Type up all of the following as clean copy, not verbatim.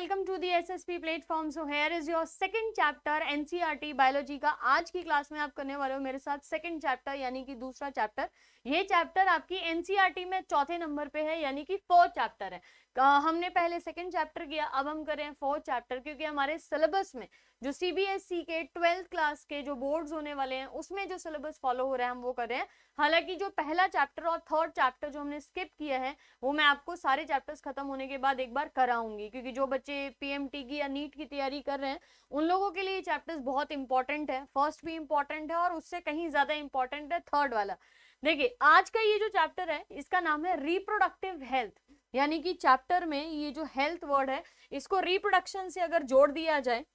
Welcome to the SSP platform. So here is your second chapter NCERT biology का। आज की class में आप करने वाले हो मेरे साथ सेकंड चैप्टर यानी कि दूसरा चैप्टर। ये चैप्टर आपकी एनसीईआरटी में चौथे नंबर पे है यानी कि फोर्थ चैप्टर है। हमने पहले सेकंड चैप्टर किया, अब हम कर रहे हैं फोर्थ चैप्टर, क्योंकि हमारे सिलेबस में जो सीबीएसई के 12th क्लास के जो बोर्ड्स होने वाले हैं उसमें जो सिलेबस फॉलो हो रहा है हम वो कर रहे हैं। हालांकि जो पहला चैप्टर और थर्ड चैप्टर जो हमने स्किप किया है वो मैं आपको सारे चैप्टर्स खत्म होने के बाद एक बार कराऊंगी, क्योंकि जो बच्चे पीएमटी की या नीट की तैयारी कर रहे हैं उन लोगों के लिए ये चैप्टर्स बहुत इंपॉर्टेंट है। फर्स्ट भी इंपॉर्टेंट है और उससे कहीं ज्यादा इंपॉर्टेंट है थर्ड वाला। देखिए आज का ये जो चैप्टर है इसका नाम है रिप्रोडक्टिव हेल्थ, यानी कि चैप्टर में ये जो हेल्थ वर्ड है इसको रिप्रोडक्शन से अगर जोड़ दिया जाए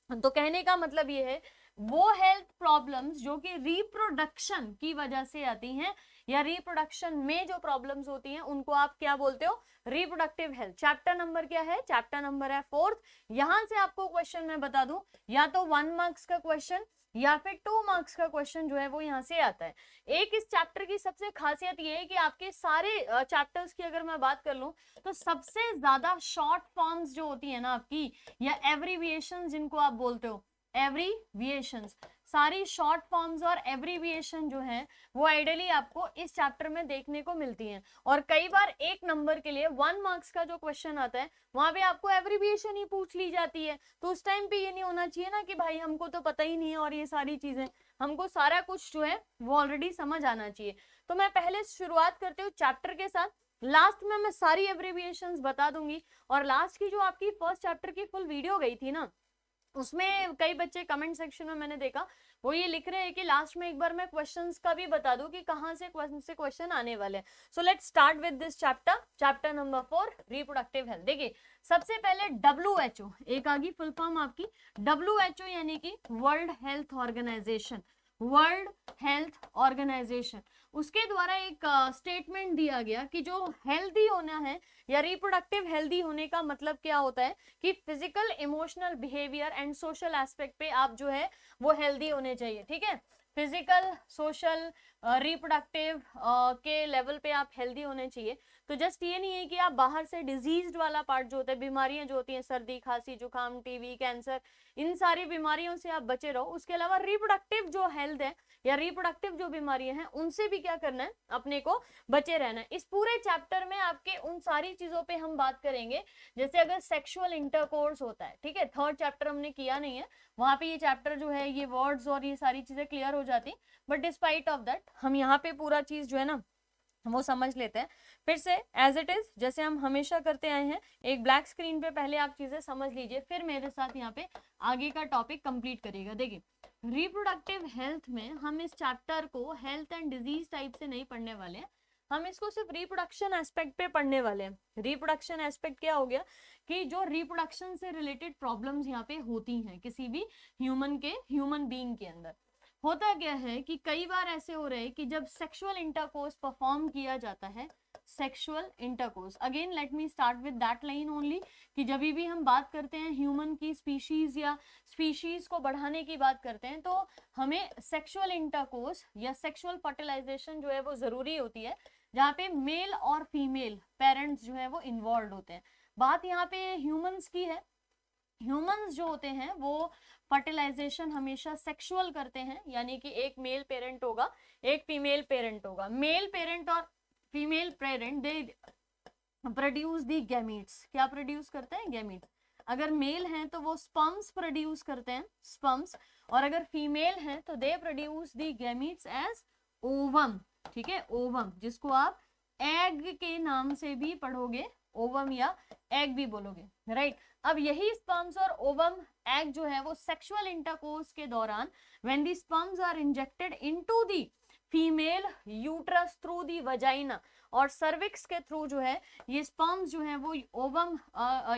तो कहने का मतलब ये है वो हेल्थ प्रॉब्लम्स जो कि रिप्रोडक्शन की वजह से आती हैं या रिप्रोडक्शन में जो प्रॉब्लम्स होती हैं उनको आप क्या बोलते हो, रिप्रोडक्टिव हेल्थ। चैप्टर नंबर क्या है? चैप्टर नंबर है फोर्थ। यहां से आपको क्वेश्चन मैं बता दूं, या तो 1 मार्क्स का क्वेश्चन या फिर 2 मार्क्स का क्वेश्चन जो है वो यहाँ से आता है। एक इस चैप्टर की सबसे खासियत ये है कि आपके सारे चैप्टर्स की अगर मैं बात कर लूं तो सबसे ज्यादा शॉर्ट फॉर्म्स जो होती है ना आपकी, या एब्रीविएशन जिनको आप बोलते हो, एब्रीविएशंस, सारी शॉर्ट फॉर्म्स और एब्रीविएशन जो है वो आइडियली आपको इस चैप्टर में देखने को मिलती हैं। और कई बार एक नंबर के लिए 1 मार्क्स का जो क्वेश्चन आता है वहां पे आपको एब्रीविएशन ही पूछ ली जाती है। तो उस टाइम पे ये नहीं होना चाहिए ना कि भाई हमको तो पता ही नहीं है और ये सारी चीजें, हमको सारा कुछ जो है वो ऑलरेडी समझ आना चाहिए। तो मैं पहले शुरुआत करती हूँ चैप्टर के साथ, लास्ट में मैं सारी एब्रीविएशंस बता दूंगी। और लास्ट की जो आपकी फर्स्ट चैप्टर की फुल वीडियो गई थी ना, उसमें कई बच्चे कमेंट सेक्शन में मैंने देखा वो ये लिख रहे हैं कि लास्ट में एक बार मैं क्वेश्चंस का भी बता दूं कि कहां से क्वेश्चन आने वाले हैं। So let's start with this chapter, chapter number 4 reproductive health. देखिए सबसे पहले WHO, एक आगी फुल फॉर्म आपकी WHO यानी कि World Health Organization, World Health Organization, उसके द्वारा एक स्टेटमेंट दिया गया कि जो हेल्दी होना है या रिप्रोडक्टिव हेल्दी होने का मतलब क्या होता है कि physical, emotional, behaviour and social aspect पे आप जो है वो हेल्दी होने चाहिए। ठीक है, फिजिकल, सोशल, रिप्रोडक्टिव के लेवल पे आप हेल्दी होने चाहिए। तो जस्ट ये नहीं है कि आप बाहर से डिजीज्ड वाला पार्ट जो होता है, बीमारियां जो होती हैं, सर्दी, खांसी, जुकाम, टीबी, कैंसर, इन सारी बीमारियों से आप बचे रहो। उसके अलावा रिप्रोडक्टिव जो हेल्थ है या रिप्रोडक्टिव जो बीमारियां हैं उनसे भी क्या करना है, अपने को बचे रहना है। इस पूरे चैप्टर में आपके उन सारी चीजों पे हम बात करेंगे, जैसे अगर सेक्सुअल इंटरकोर्स होता है, ठीक है, थर्ड चैप्टर हमने किया नहीं है, वहां पे ये चैप्टर जो है ये वर्ड्स और ये सारी चीजें क्लियर हो जाती, बट डिस्पाइट ऑफ दैट हम यहाँ पे पूरा चीज जो है ना वो समझ लेते हैं। फिर से एज इट इज जैसे हम हमेशा करते आए हैं, एक ब्लैक स्क्रीन पे पहले आप चीजें समझ लीजिए, फिर मेरे साथ यहाँ पे आगे का टॉपिक कंप्लीट करिएगा। देखिए रिप्रोडक्टिव हेल्थ में हम इस चैप्टर को हेल्थ एंड डिजीज टाइप से नहीं पढ़ने वाले हैं, हम इसको सिर्फ रिप्रोडक्शन एस्पेक्ट पे पढ़ने वाले हैं। रिप्रोडक्शन एस्पेक्ट क्या हो गया कि जो रिप्रोडक्शन से रिलेटेड प्रॉब्लम्स यहाँ पे होती हैं किसी भी ह्यूमन बीइंग के अंदर। होता क्या है कि कई बार ऐसे हो रहे हैं कि जब सेक्सुअल इंटरकोर्स परफॉर्म किया जाता है, sexual intercourse, again let me start with that line only, कि जब भी हम बात करते हैं ह्यूमन की स्पीशीज या स्पीशीज को बढ़ाने की बात करते हैं तो हमें सेक्सुअल इंटरकोर्स या सेक्सुअल फर्टिलाइजेशन जो है वो जरूरी होती है, जहाँ पे मेल और फीमेल पेरेंट्स जो है वो इन्वॉल्व होते हैं। बात यहाँ पे ह्यूमंस की है, ह्यूमंस जो होते हैं वो फर्टिलाइजेशन हमेशा सेक्सुअल करते हैं, यानी कि एक मेल पेरेंट होगा, एक फीमेल पेरेंट होगा। मेल पेरेंट और female parent they produce the gametes, क्या प्रोड्यूस करते हैं? गैमीट्स। अगर मेल हैं तो वो स्पर्म्स प्रोड्यूस करते हैं, स्पर्म्स, और अगर फीमेल हैं तो they produce the gametes as ovum. ठीक है, ओवम जिसको आप एग के नाम से भी पढ़ोगे, ओवम या एग भी बोलोगे, राइट। अब यही स्पर्म्स और ओवम एग जो है वो सेक्सुअल इंटरकोर्स के दौरान when the sperms are injected into the female uterus through the vagina और सर्विक्स के थ्रू जो है ये स्पर्म्स जो है वो ओवम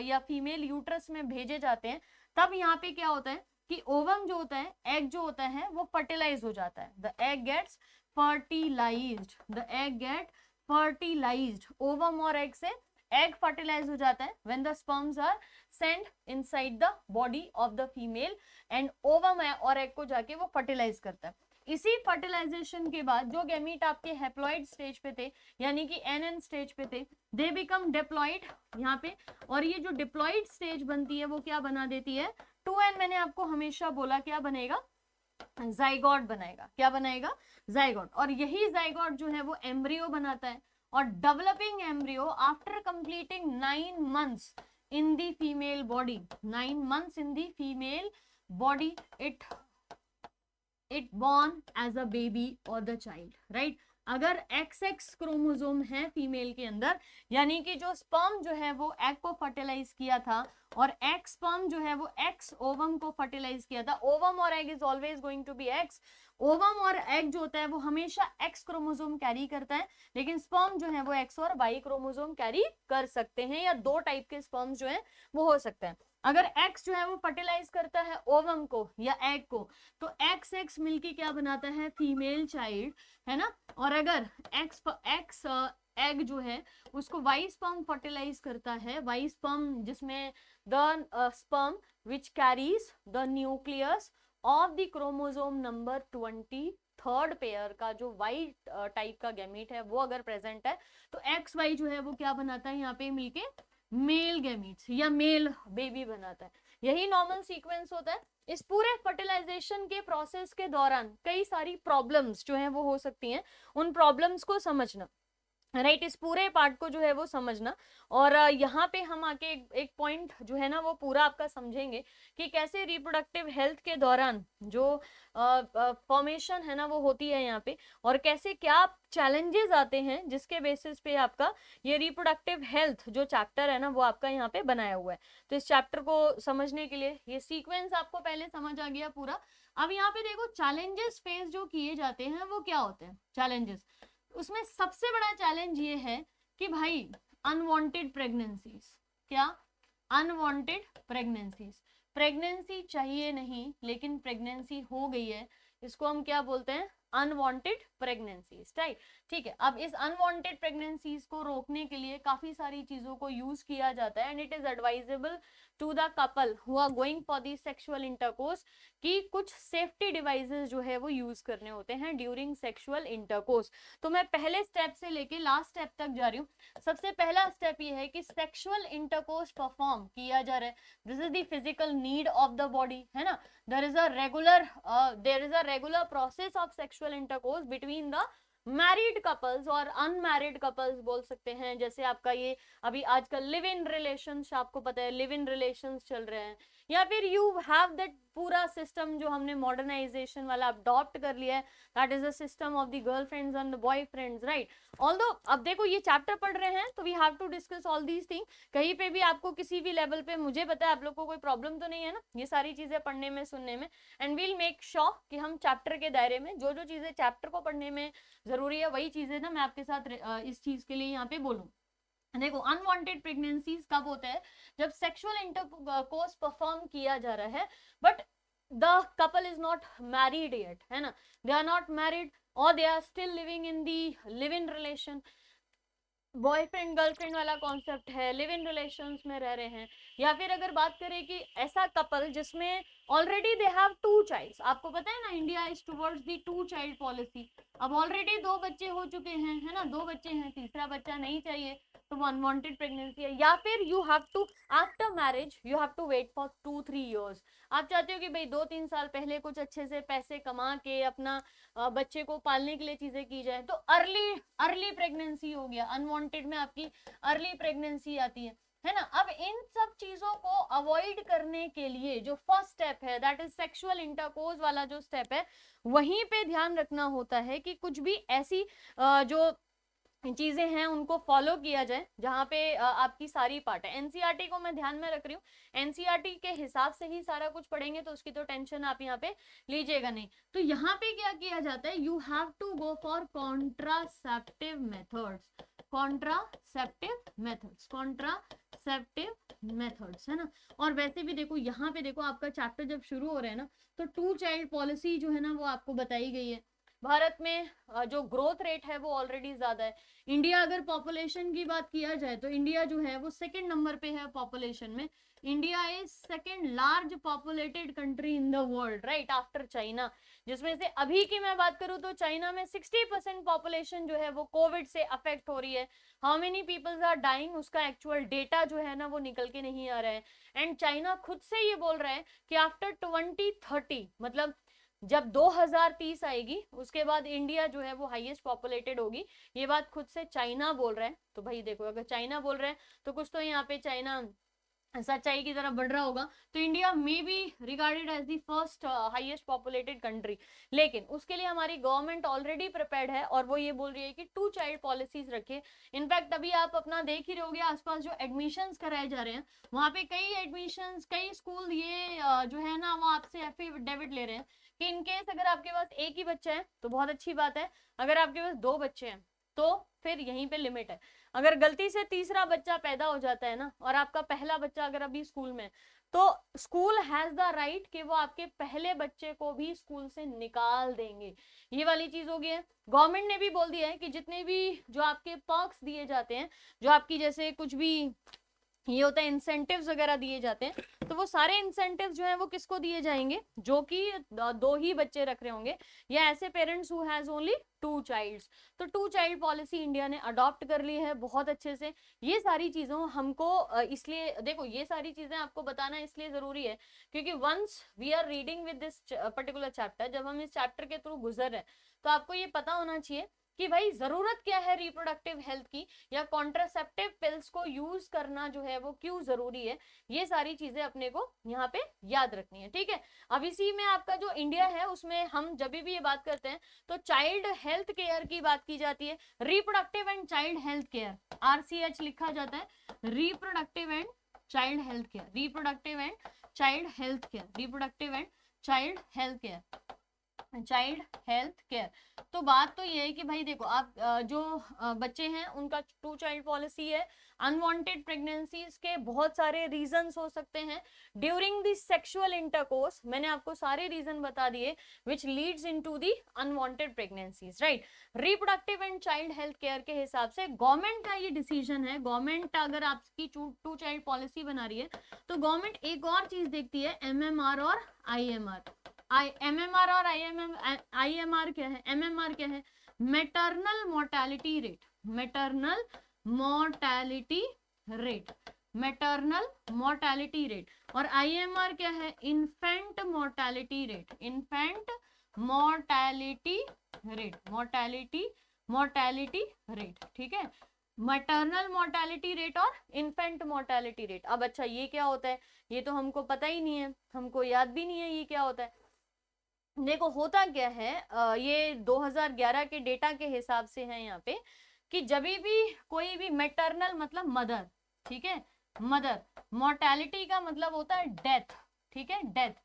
या फीमेल यूट्रस में भेजे जाते हैं, तब यहाँ पे क्या होता है कि ओवम जो होता है, एग जो होता है वो फर्टिलाइज हो जाता है, the egg gets fertilised, the egg get fertilised, ovum और एग से एग फर्टिलाइज हो जाता है when the sperms are send inside the body of the female and ovum और एग को जाके वो फर्टिलाइज करता है। इसी फर्टिलाइजेशन के बाद जो गैमीट आपके हैप्लॉइड स्टेज पे थे यानी कि एन स्टेज पे थे, दे बिकम डिप्लॉइड यहाँ पे, और ये जो डिप्लॉइड स्टेज बनती है वो क्या बना देती है, 2n। मैंने आपको हमेशा बोला क्या बनेगा, जाइगोट बनाएगा। क्या बनाएगा, जाइगोट। और यही जाइगोट जो है वो एम्ब्रियो बनाता है, और developing embryo after completing 9 months in the female body, 9 months in the female body, it born as a baby और द चाइल्ड, राइट। अगर XX क्रोमोसोम है फीमेल के अंदर, यानी कि जो स्पर्म जो है वो एग को फर्टिलाइज किया था, और एग स्पर्म जो है वो एक्स ओवम को फर्टिलाइज किया था। ओवम और egg is always going to be X. Ovum और एग जो होता है वो हमेशा एक्स क्रोमोसोम कैरी करता है, लेकिन स्पर्म जो है वो एक्स और वाई क्रोमोसोम कैरी कर सकते हैं, या 2 टाइप के स्पर्म जो है वो हो सकते हैं। अगर एक्स जो है वो फर्टिलाइज करता है ओवम को या एग को, तो एक्स एक्स मिलके क्या बनाता है, फीमेल चाइल्ड, है ना। और अगर एक्स एग जो है उसको वाई स्पर्म फर्टिलाइज करता है, वाई स्पर्म जिसमें the sperm which carries the nucleus of the chromosome number 23rd pair का जो वाई टाइप का गैमीट है वो अगर प्रेजेंट है, तो एक्स वाई जो है वो क्या बनाता है यहाँ पे मिलके, मेल गैमीट्स या मेल बेबी बनाता है। यही नॉर्मल सीक्वेंस होता है। इस पूरे फर्टिलाइजेशन के प्रोसेस के दौरान कई सारी प्रॉब्लम्स जो है वो हो सकती हैं, उन प्रॉब्लम्स को समझना, राइट, इस पूरे पार्ट को जो है वो समझना। और यहाँ पे हम आके एक पॉइंट जो है ना वो पूरा आपका समझेंगे कि कैसे रिप्रोडक्टिव हेल्थ के दौरान जो फॉर्मेशन है ना वो होती है यहाँ पे, और कैसे क्या चैलेंजेस आते हैं जिसके बेसिस पे आपका ये रिप्रोडक्टिव हेल्थ जो चैप्टर है ना वो आपका यहाँ पे बनाया हुआ है। तो इस चैप्टर को समझने के लिए ये सीक्वेंस आपको पहले समझ आ गया पूरा। अब यहाँ पे देखो चैलेंजेस फेस जो किए जाते हैं वो क्या होते हैं चैलेंजेस। उसमें सबसे बड़ा चैलेंज ये है कि भाई अनवांटेड प्रेगनेंसीज, क्या, अनवांटेड प्रेगनेंसीज, प्रेगनेंसी चाहिए नहीं लेकिन प्रेगनेंसी हो गई है, इसको हम क्या बोलते हैं, अनवांटेड प्रेगनेंसीज, राइट। ठीक है, अब इस अनवांटेड प्रेगनेंसीज को रोकने के लिए काफी सारी चीजों को यूज किया जाता है, and it is advisable to the couple who are going for the sexual intercourse कि कुछ सेफ्टी डिवाइसेस जो है वो यूज करने होते हैं ड्यूरिंग सेक्सुअल इंटरकोर्स। तो मैं पहले स्टेप से लेके लास्ट स्टेप तक जा रही हूँ। सबसे पहला स्टेप ये है कि सेक्सुअल इंटरकोर्स परफॉर्म किया जा रहा है, this is the physical need of the body, है ना। there is a regular process of sexual intercourse between the married couples और अनमैरिड कपल्स बोल सकते हैं। जैसे आपका ये अभी आजकल लिव इन रिलेशंस, आपको पता है लिव इन रिलेशंस चल रहे हैं, या फिर यू हैव दैट पूरा सिस्टम जो हमने मॉडर्नाइजेशन वाला अडॉप्ट कर लिया है, that is the system of the girlfriends and the boyfriends, right. Although अब देखो ये चैप्टर पढ़ रहे हैं तो we have to discuss all these thing. कहीं पे भी आपको किसी भी लेवल पे, मुझे पता है आप लोग को कोई प्रॉब्लम तो नहीं है ना ये सारी चीजें पढ़ने में सुनने में, एंड वील मेक श्योर कि हम चैप्टर के दायरे में जो जो चीजें चैप्टर को पढ़ने में जरूरी है वही चीजें ना मैं आपके साथ इस चीज के लिए यहाँ पे बोलूँ। देखो अनवांटेड प्रेगनेंसीज कब होता है, जब सेक्सुअल इंटरकोर्स परफॉर्म किया जा रहा है but the couple is not married yet, है ना, दे आर नॉट मैरिड और they are still living in the live in relation, boyfriend girlfriend वाला कॉन्सेप्ट है, लिव इन रिलेशंस में रह रहे हैं। या फिर अगर बात करें कि ऐसा कपल जिसमें ऑलरेडी दे हैव 2 चाइल्ड्स, आपको पता है ना India is towards the 2 child policy, अब ऑलरेडी 2 बच्चे हो चुके हैं, है ना, 2 बच्चे हैं, तीसरा बच्चा नहीं चाहिए, तो वो अनवांटेड प्रेगनेंसी है। या फिर you have to after marriage you have to wait for 2-3 years, आप चाहते हो कि भाई 2-3 साल पहले कुछ अच्छे से पैसे कमा के अपना बच्चे को पालने के लिए चीजें की जाए, तो अर्ली प्रेगनेंसी हो गया, अनवांटेड में आपकी अर्ली प्रेगनेंसी आती है ना। अब इन सब चीजों को अवॉइड करने के लिए जो फर्स्ट स्टेप है दैट इज सेक्सुअल इंटरकोर्स वाला जो स्टेप है, वहीं पे ध्यान रखना होता है कि कुछ भी ऐसी जो चीजें हैं उनको फॉलो किया जाए जहाँ पे आपकी सारी पार्ट है। एनसीईआरटी को मैं ध्यान में रख रही हूँ, एनसीईआरटी के हिसाब से ही सारा कुछ पढ़ेंगे तो उसकी तो टेंशन आप यहाँ पे लीजिएगा नहीं। तो यहाँ पे क्या किया जाता है, you have to go for contraceptive methods, contraceptive methods, है ना। और वैसे भी देखो यहाँ पे देखो आपका चैप्टर जब शुरू हो रहा है ना तो 2 चाइल्ड पॉलिसी जो है ना वो आपको बताई गई है, भारत में जो ग्रोथ रेट है वो ऑलरेडी ज्यादा है। इंडिया अगर पॉपुलेशन की बात किया जाए तो इंडिया जो है वो सेकंड नंबर पे है पॉपुलेशन में। India is second large populated country in the world, right, after China. जिसमें से अभी की मैं बात करूं तो चाइना में 60% पॉपुलेशन जो है वो कोविड से अफेक्ट हो रही है। How many peoples are dying, उसका एक्चुअल डेटा जो है ना वो निकल के नहीं आ रहा है। एंड चाइना खुद से ये बोल रहा है कि आफ्टर 2030, मतलब जब 2030 आएगी उसके बाद इंडिया जो है वो हाईएस्ट पॉपुलेटेड होगी। ये बात खुद से चाइना बोल रहा है। तो भाई देखो, अगर चाइना बोल रहा है तो कुछ तो यहाँ पे चाइना सच्चाई की तरफ बढ़ रहा होगा। तो इंडिया में be regarded as the first highest populated country. लेकिन उसके लिए हमारी गवर्नमेंट ऑलरेडी प्रिपेयर्ड है और वो ये बोल रही है कि 2 चाइल्ड पॉलिसीज रखे। इनफैक्ट अभी आप अपना देख ही रहोगे आसपास जो एडमिशंस कराए जा रहे हैं, वहां पे कई एडमिशंस, कई स्कूल ये जो है ना वो आपसे एफिडेविट ले रहे हैं कि इनकेस अगर आपके पास एक ही बच्चा है तो बहुत अच्छी बात है, अगर आपके पास 2 बच्चे हैं तो फिर यहीं पे लिमिट है। अगर गलती से तीसरा बच्चा पैदा हो जाता है ना, और आपका पहला बच्चा अगर अभी स्कूल में, तो स्कूल हैज द राइट कि वो आपके पहले बच्चे को भी स्कूल से निकाल देंगे। ये वाली चीज हो गई है। गवर्नमेंट ने भी बोल दिया है कि जितने भी जो आपके पर्क्स दिए जाते हैं, जो आपकी जैसे कुछ भी ये होता है इंसेंटिव्स वगैरह दिए जाते हैं, तो वो सारे इंसेंटिव्स जो है वो किसको दिए जाएंगे, जो कि 2 ही बच्चे रख रहे होंगे या ऐसे parents who has only 2 childs. तो 2 चाइल्ड पॉलिसी इंडिया ने अडॉप्ट कर ली है बहुत अच्छे से। ये सारी चीजों हमको इसलिए देखो, ये सारी चीजें आपको बताना इसलिए जरूरी है क्योंकि once we are reading with this particular chapter, जब हम इस चैप्टर के थ्रू गुजर रहे हैं तो आपको ये पता होना चाहिए कि भाई जरूरत क्या है रिप्रोडक्टिव हेल्थ की, या कॉन्ट्रासेप्टिव पिल्स को यूज करना जो है वो क्यों जरूरी है। ये सारी चीजें अपने को यहाँ पे याद रखनी है, ठीक है। अब इसी में आपका जो इंडिया है उसमें हम जब भी ये बात करते हैं तो चाइल्ड हेल्थ केयर की बात की जाती है। Reproductive and child health care, RCH लिखा जाता है, reproductive and child health care, reproductive and child health care, reproductive and child health care, child health care. तो बात तो ये है कि भाई देखो, आप जो बच्चे हैं उनका 2 चाइल्ड पॉलिसी है। अनवांटेड प्रेगनेंसीज के बहुत सारे रीजंस हो सकते हैं ड्यूरिंग द सेक्सुअल इंटरकोर्स, मैंने आपको सारे रीजन बता दिए which leads into the unwanted pregnancies, right. Reproductive and child health care के हिसाब से गवर्नमेंट का ये डिसीजन है। गवर्नमेंट अगर आपकी 2 चाइल्ड पॉलिसी बना रही है तो गवर्नमेंट एक और चीज देखती है, MMR और IMR। MMR और IMR क्या है, MMR क्या है, maternal mortality rate, maternal mortality rate, maternal mortality rate. और IMR क्या है, infant mortality rate, infant mortality rate, mortality rate, ठीक है। मैटरनल मोर्टेलिटी रेट और इन्फेंट मोर्टेलिटी रेट। अब अच्छा ये क्या होता है, ये तो हमको पता ही नहीं है, हमको याद भी नहीं है ये क्या होता है। देखो होता क्या है, ये 2011 के डेटा के हिसाब से है यहाँ पे कि जब भी कोई भी मैटरनल मतलब मदर, ठीक है, मदर, मोर्टेलिटी का मतलब होता है डेथ, ठीक है, डेथ,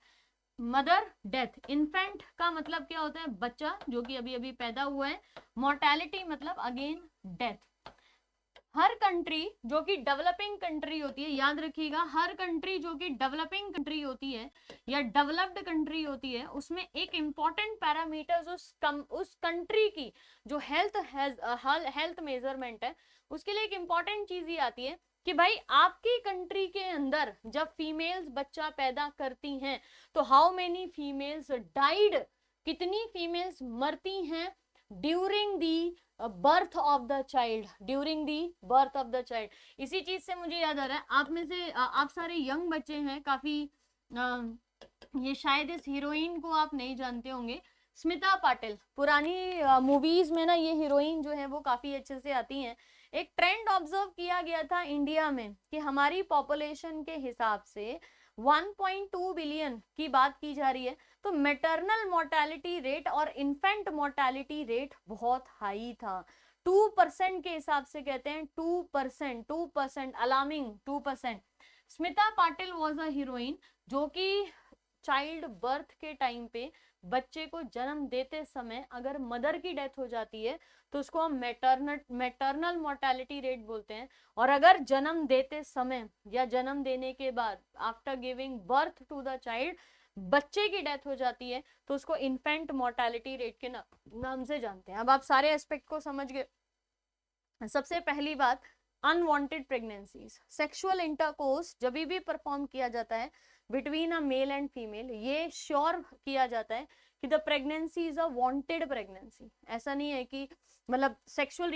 मदर डेथ। इन्फेंट का मतलब क्या होता है, बच्चा जो कि अभी अभी पैदा हुआ है। मोर्टेलिटी मतलब अगेन डेथ। हर कंट्री जो कि डेवलपिंग कंट्री होती है, याद रखिएगा, हर कंट्री जो कि डेवलपिंग कंट्री होती है या डेवलप्ड कंट्री होती है, उसमें एक इंपॉर्टेंट पैरामीटर्स उस कंट्री की जो हेल्थ मेजरमेंट है, उसके लिए एक इंपॉर्टेंट चीज ये आती है कि भाई आपकी कंट्री के अंदर जब फीमेल्स बच्चा पैदा करती हैं तो हाउ मेनी फीमेल्स डाइड, कितनी फीमेल्स मरती हैं during the birth of the child, during the birth of the child. इसी चीज से मुझे याद आ रहा है, आप में से आप सारे यंग बच्चे हैं काफी, ये शायद इस हीरोइन को आप नहीं जानते होंगे, स्मिता पाटिल। पुरानी मूवीज में ना ये हीरोइन जो है वो काफी अच्छे से आती हैं। एक ट्रेंड ऑब्जर्व किया गया था इंडिया में कि हमारी पॉपुलेशन के हिसाब से 1.2 बिलियन की बात की जा रही है, तो मैटरनल मोर्टेलिटी रेट और इन्फेंट मोर्टेलिटी रेट बहुत हाई था। 2% के हिसाब से कहते हैं, 2%, alarming 2%। Smita Patil was a heroine जो कि चाइल्ड बर्थ के टाइम पे बच्चे को जन्म देते समय अगर मदर की डेथ हो जाती है तो उसको हम मैटरनल मोर्टेलिटी रेट बोलते हैं। और अगर जन्म देते समय या जन्म देने के बाद after giving birth to the child बच्चे की डेथ हो जाती है तो उसको इन्फेंट मोर्टेलिटी रेट के नाम से जानते हैं। अब आप सारे एस्पेक्ट को समझ गए। सबसे पहली बात, अनवांटेड प्रेगनेंसीज, सेक्सुअल इंटरकोर्स जब भी परफॉर्म किया जाता है between a male and female, ये श्योर किया जाता है कि the pregnancy is a wanted pregnancy. ऐसा नहीं है कि मतलब sexual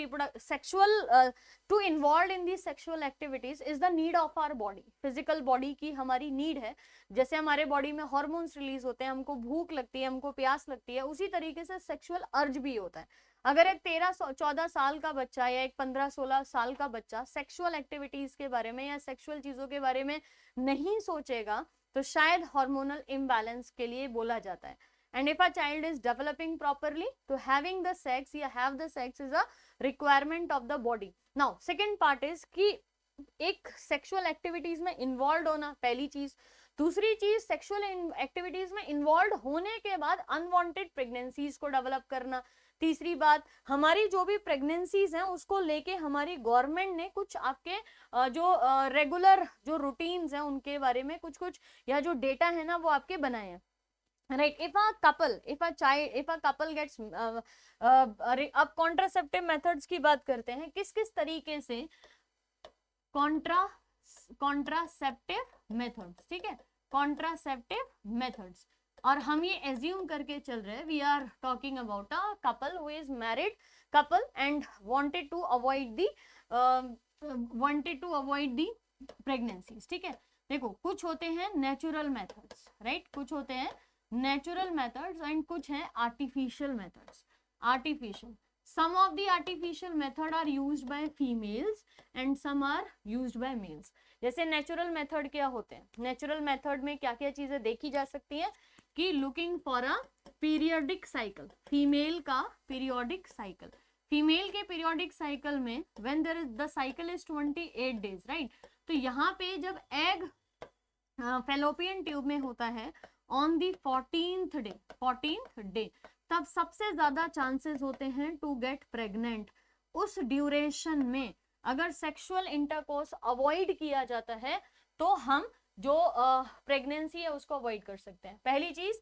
to involve in the sexual activities is the need of our body, physical body की हमारी नीड है। जैसे हमारे बॉडी में हार्मोन्स रिलीज होते हैं, हमको भूख लगती है, हमको प्यास लगती है, उसी तरीके से सेक्सुअल अर्ज भी होता है। अगर एक 13-14 साल का बच्चा या एक 15-16 साल का बच्चा सेक्सुअल एक्टिविटीज के बारे में या सेक्सुअल चीजों के बारे में नहीं सोचेगा तो शायद हार्मोनल इम्बैलेंस के लिए बोला जाता है। And if a child is developing properly, तो having the sex या have the sex is a requirement of the body. Now, second part is कि एक सेक्सुअल एक्टिविटीज में इन्वॉल्व होना, पहली चीज। दूसरी चीज, सेक्सुअल एक्टिविटीज में इन्वॉल्व होने के बाद अनवांटेड प्रेगनेंसीज को डेवलप करना। तीसरी बात, हमारी जो भी प्रेगनेंसीज हैं उसको लेके हमारी गवर्नमेंट ने कुछ आपके जो रेगुलर जो रूटीन्स हैं उनके बारे में कुछ कुछ या जो डेटा है ना वो आपके बनाए हैं। Right, if a couple gets अब कॉन्ट्रासेप्टिव मेथड्स की बात करते हैं, किस किस तरीके से कॉन्ट्रासेप्टिव मेथड्स, ठीक है, कॉन्ट्रासेप्टिव मेथड्स। और हम ये एज्यूम करके चल रहे हैं we are talking about a couple who is married couple and wanted to avoid the pregnancies, ठीक है। देखो, कुछ होते हैं नेचुरल मेथड्स, राइट, कुछ होते हैं नेचुरल मेथड्स एंड कुछ है artificial methods. Artificial, some of the artificial method are used by females and some are used by males। जैसे नेचुरल मेथड क्या होते हैं, नेचुरल मेथड में क्या क्या चीजें देखी जा सकती हैं कि looking for a periodic cycle, female का पीरियोडिक साइकिल, फीमेल के पीरियोडिक साइकिल में when there is the cycle is 28 days, right. तो यहाँ पे जब एग फैलोपियन ट्यूब में होता है ऑन दी 14th डे, तब सबसे ज्यादा चांसेस होते हैं टू गेट प्रेग्नेंट। उस ड्यूरेशन में अगर सेक्सुअल इंटरकोर्स अवॉइड किया जाता है तो हम जो प्रेगनेंसी है उसको अवॉइड कर सकते हैं, पहली चीज।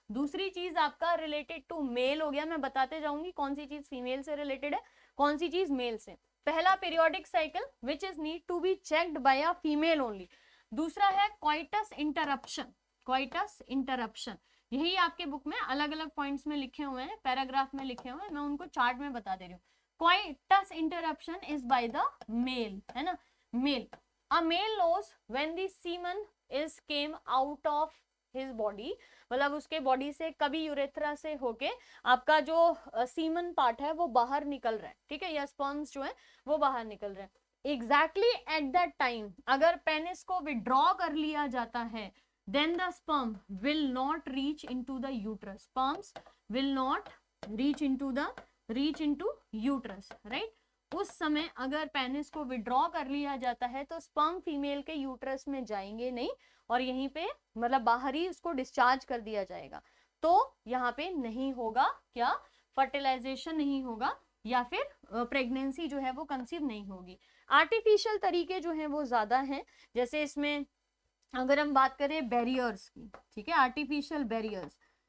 दूसरी चीज आपका रिलेटेड टू मेल हो गया, मैं बताते जाऊंगी कौन सी चीज फीमेल से रिलेटेड है, कौन सी चीज मेल से। पहला, periodic cycle which is need to be checked by a female only. दूसरा है क्वाइटस इंटरप्शन, क्वाइटस इंटरप्शन। यही आपके बुक में अलग अलग पॉइंट्स में लिखे हुए हैं, पैराग्राफ में लिखे हुए हैं, मैं उनको चार्ट में बता दे रही हूँ। Coitus interruption is by the male, है ना, male. A male knows when the semen is came out of his body, मतलब उसके बॉडी से कभी यूरेथ्रा से होके आपका जो सीमन पार्ट है वो बाहर निकल रहा है, ठीक है, या स्पर्म्स जो है वो बाहर निकल रहे हैं। एग्जैक्टली एट दैट टाइम अगर पेनिस को विड्रॉ कर लिया जाता है then the sperm will not reach into the uterus, sperms will not reach into uterus, right। उस समय अगर पेनिस को विड्रॉ कर लिया जाता है तो स्पर्म फीमेल के यूट्रस में जाएंगे नहीं और यहीं पे मतलब बाहर ही उसको डिस्चार्ज कर दिया जाएगा। तो यहाँ पे नहीं होगा क्या, फर्टिलाइजेशन नहीं होगा या फिर प्रेगनेंसी जो है वो कंसीव नहीं होगी। आर्टिफिशियल तरीके जो है वो ज्यादा हैं, जैसे इसमें अगर हम बात करें बैरियर्स की, ठीक है, आर्टिफिशियल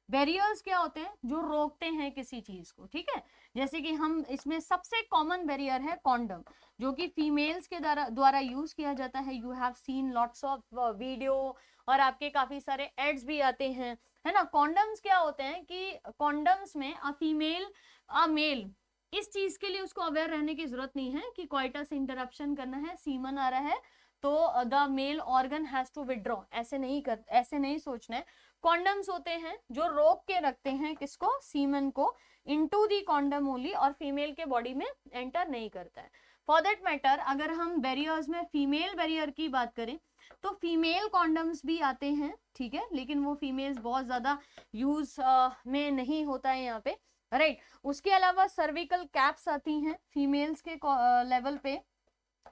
बैरियर्स क्या होते हैं, जो रोकते हैं किसी चीज को, ठीक है। जैसे कि हम इसमें सबसे कॉमन बैरियर है कॉन्डम, जो कि फीमेल्स के द्वारा यूज किया जाता है। You have seen lots of video और आपके काफी सारे एड्स भी आते हैं, है ना। कॉन्डम्स क्या होते हैं कि कॉन्डम्स में अ मेल, इस चीज के लिए उसको अवेयर रहने की जरूरत नहीं है कि क्वाइटस इंटरप्शन करना है, सीमन आ रहा है तो the male organ has to withdraw, ऐसे नहीं सोचना है। कॉन्डम्स होते हैं जो रोक के रखते हैं किसको, सीमन को, इनटू दी कॉन्डम ओनली, और फीमेल के बॉडी में एंटर नहीं करता है। फॉर दैट मैटर अगर हम बैरियर्स में फीमेल बैरियर की बात करें तो फीमेल कॉन्डम्स भी आते हैं, ठीक है, लेकिन वो फीमेल्स बहुत ज्यादा यूज में नहीं होता है यहाँ पे, राइट। उसके अलावा सर्विकल कैप्स आती हैं फीमेल्स के लेवल पे,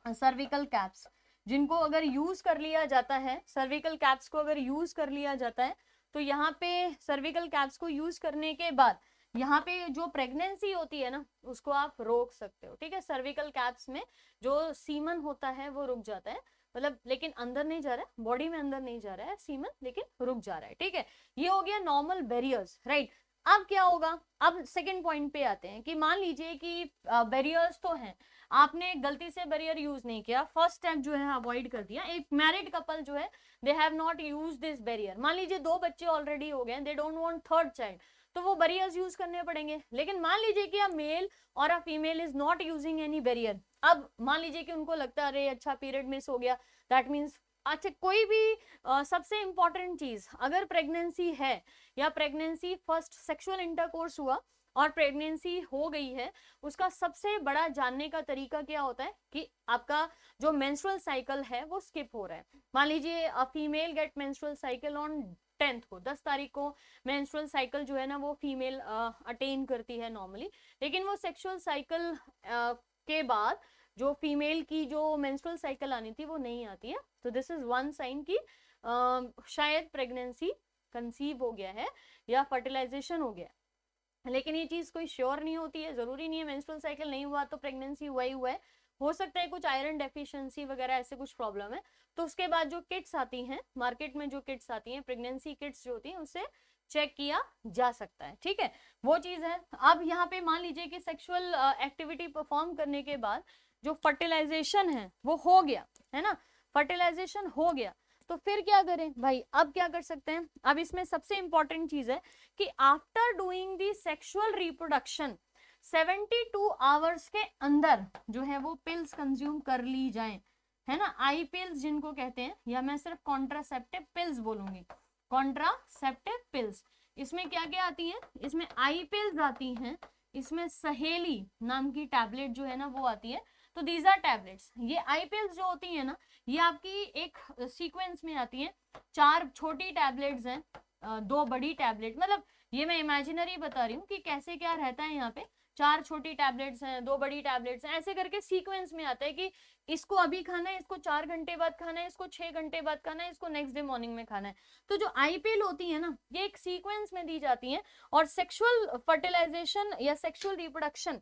सर्विकल कैप्स जिनको अगर यूज कर लिया जाता है, सर्विकल कैप्स को अगर यूज कर लिया जाता है तो यहाँ पे सर्विकल कैप्स को यूज करने के बाद यहाँ पे जो प्रेगनेंसी होती है ना उसको आप रोक सकते हो, ठीक है। सर्विकल कैप्स में जो सीमन होता है वो रुक जाता है। मतलब लेकिन अंदर नहीं जा रहा है, बॉडी में अंदर नहीं जा रहा है सीमन, लेकिन रुक जा रहा है, ठीक है। ये हो गया नॉर्मल बैरियर्स, राइट। अब क्या होगा, अब सेकंड पॉइंट पे आते हैं कि मान लीजिए कि बैरियर्स तो हैं, आपने गलती से बैरियर यूज नहीं किया, फर्स्ट स्टेप जो है अवॉइड कर दिया, एक मैरिड कपल जो है they have not use this barrier, मान लीजिए 2 बच्चे ऑलरेडी हो गए, they don't want third child, तो वो बैरियर्स यूज करने पड़ेंगे। लेकिन मान लीजिए कि अ मेल और a female is not using any barrier, अब मान लीजिए कि उनको लगता है अरे अच्छा पीरियड मिस हो गया, दैट मीन्स अच्छा कोई भी सबसे इंपॉर्टेंट चीज, अगर प्रेगनेंसी है या प्रेगनेंसी फर्स्ट सेक्सुअल इंटरकोर्स हुआ और प्रेगनेंसी हो गई है, उसका सबसे बड़ा जानने का तरीका क्या होता है कि आपका जो मेंस्ट्रुअल साइकिल है वो स्किप हो रहा है। मान लीजिए a female get menstrual cycle on 10th को, 10 तारीख को मेंस्ट्रुअल साइकिल जो है ना वो फीमेल अटेन करती है नॉर्मली, लेकिन वो सेक्सुअल साइकिल के बाद जो फीमेल की जो मेंस्ट्रुअल साइकिल आनी थी वो नहीं आती है, तो दिस इज वन साइन कि शायद प्रेगनेंसी कंसीव हो गया है या फर्टिलाइजेशन हो गया है। लेकिन ये चीज कोई श्योर नहीं होती है, जरूरी नहीं है मेंस्ट्रुअल साइकिल नहीं हुआ तो प्रेगनेंसी हुआ ही हुआ है, हो सकता है कुछ आयरन डेफिशिएंसी वगैरह ऐसे कुछ प्रॉब्लम है। तो उसके बाद जो किट्स आती हैं मार्केट में, जो किट्स आती हैं प्रेगनेंसी किट्स जो होती हैं, उससे चेक किया जा सकता है, ठीक है, वो चीज है। अब यहाँ पे मान लीजिए कि सेक्सुअल एक्टिविटी परफॉर्म करने के बाद जो फर्टिलाइजेशन है वो हो गया है ना, फर्टिलाइजेशन हो गया, तो फिर क्या करें भाई, अब क्या कर सकते हैं। अब इसमें सबसे इंपॉर्टेंट चीज है कि after doing the sexual reproduction 72 hours के अंदर जो है वो पिल्स कंज्यूम कर ली जाए, है ना, आई पिल्स जिनको कहते हैं, या मैं सिर्फ कॉन्ट्रासेप्टिव पिल्स बोलूंगी, कॉन्ट्रासेप्टिव पिल्स। इसमें क्या क्या आती हैं, इसमें आई पिल्स आती हैं, इसमें सहेली नाम की टैबलेट जो है ना वो आती है, तो दीज आर टैबलेट्स। ये आई पिल्स जो होती है ना ये आपकी एक सीक्वेंस में आती हैं, 4 छोटी टैबलेट्स हैं, 2 बड़ी टैबलेट, मतलब ये मैं इमेजिनरी बता रही हूँ कि कैसे क्या रहता है, यहाँ पे 4 छोटी टैबलेट्स हैं, 2 बड़ी टैबलेट्स हैं, ऐसे करके सीक्वेंस में आता है कि इसको अभी खाना है, इसको 4 घंटे बाद खाना है, इसको 6 घंटे बाद खाना है, इसको नेक्स्ट डे मॉर्निंग में खाना है। तो जो आई पिल होती है ना ये एक सीक्वेंस में दी जाती है, और सेक्सुअल फर्टिलाइजेशन या सेक्सुअल रिप्रोडक्शन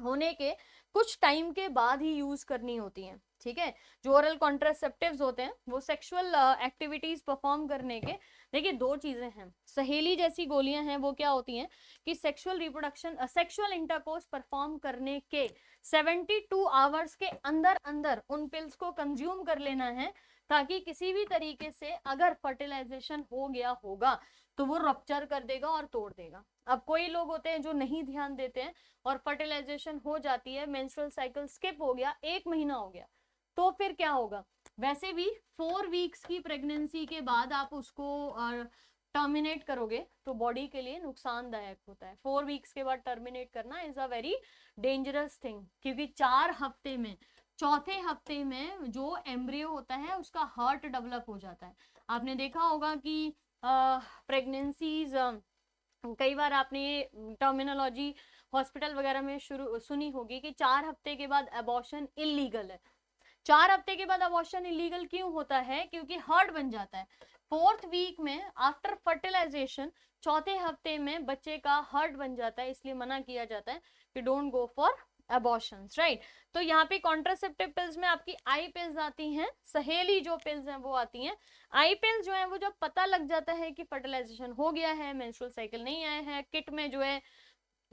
होने के कुछ टाइम के बाद ही यूज करनी होती हैं, ठीक है। जो ओरल कॉन्ट्रासेप्टिव्स होते हैं वो सेक्सुअल एक्टिविटीज परफॉर्म करने के, देखिए 2 चीजें हैं, सहेली जैसी गोलियां हैं वो क्या होती हैं कि sexual reproduction sexual intercourse perform करने के 72 आवर्स के अंदर अंदर उन पिल्स को कंज्यूम कर लेना है, ताकि किसी भी तरीके से अगर फर्टिलाइजेशन हो गया होगा तो वो रप्चर कर देगा और तोड़ देगा। अब कोई लोग होते हैं जो नहीं ध्यान देते हैं और फर्टिलाइजेशन हो जाती है, मेंस्ट्रुअल साइकिल स्किप हो गया, 1 महीना हो गया, तो फिर क्या होगा, वैसे भी 4 वीक्स की प्रेगनेंसी के बाद आप उसको टर्मिनेट करोगे तो बॉडी के लिए नुकसानदायक होता है। 4 वीक्स के बाद टर्मिनेट करना is a very dangerous thing, क्योंकि 4 हफ्ते में, चौथे हफ्ते में जो एम्ब्रियो होता है उसका हार्ट डेवलप हो जाता है। आपने देखा होगा कि प्रेगनेंसीज कई बार आपने टर्मिनोलॉजी हॉस्पिटल वगैरह में शुरू सुनी होगी कि 4 हफ्ते के बाद अबॉर्शन इलीगल है। 4 हफ्ते के बाद अबॉर्शन इलीगल क्यों होता है, क्योंकि हर्ट बन जाता है। 4th वीक में आफ्टर फर्टिलाइजेशन, चौथे हफ्ते में बच्चे का हर्ट बन जाता है, इसलिए मना किया जाता है कि don't go for abortions, right. तो यहाँ पे कॉन्ट्रासेप्टिव पिल्स में आपकी आई पिल्स आती हैं, सहेली जो पिल्स हैं वो आती हैं। आई पिल्स जो है वो जब पता लग जाता है कि फर्टिलाइजेशन हो गया है, मेंस्ट्रुअल साइकिल नहीं आया है, किट में जो है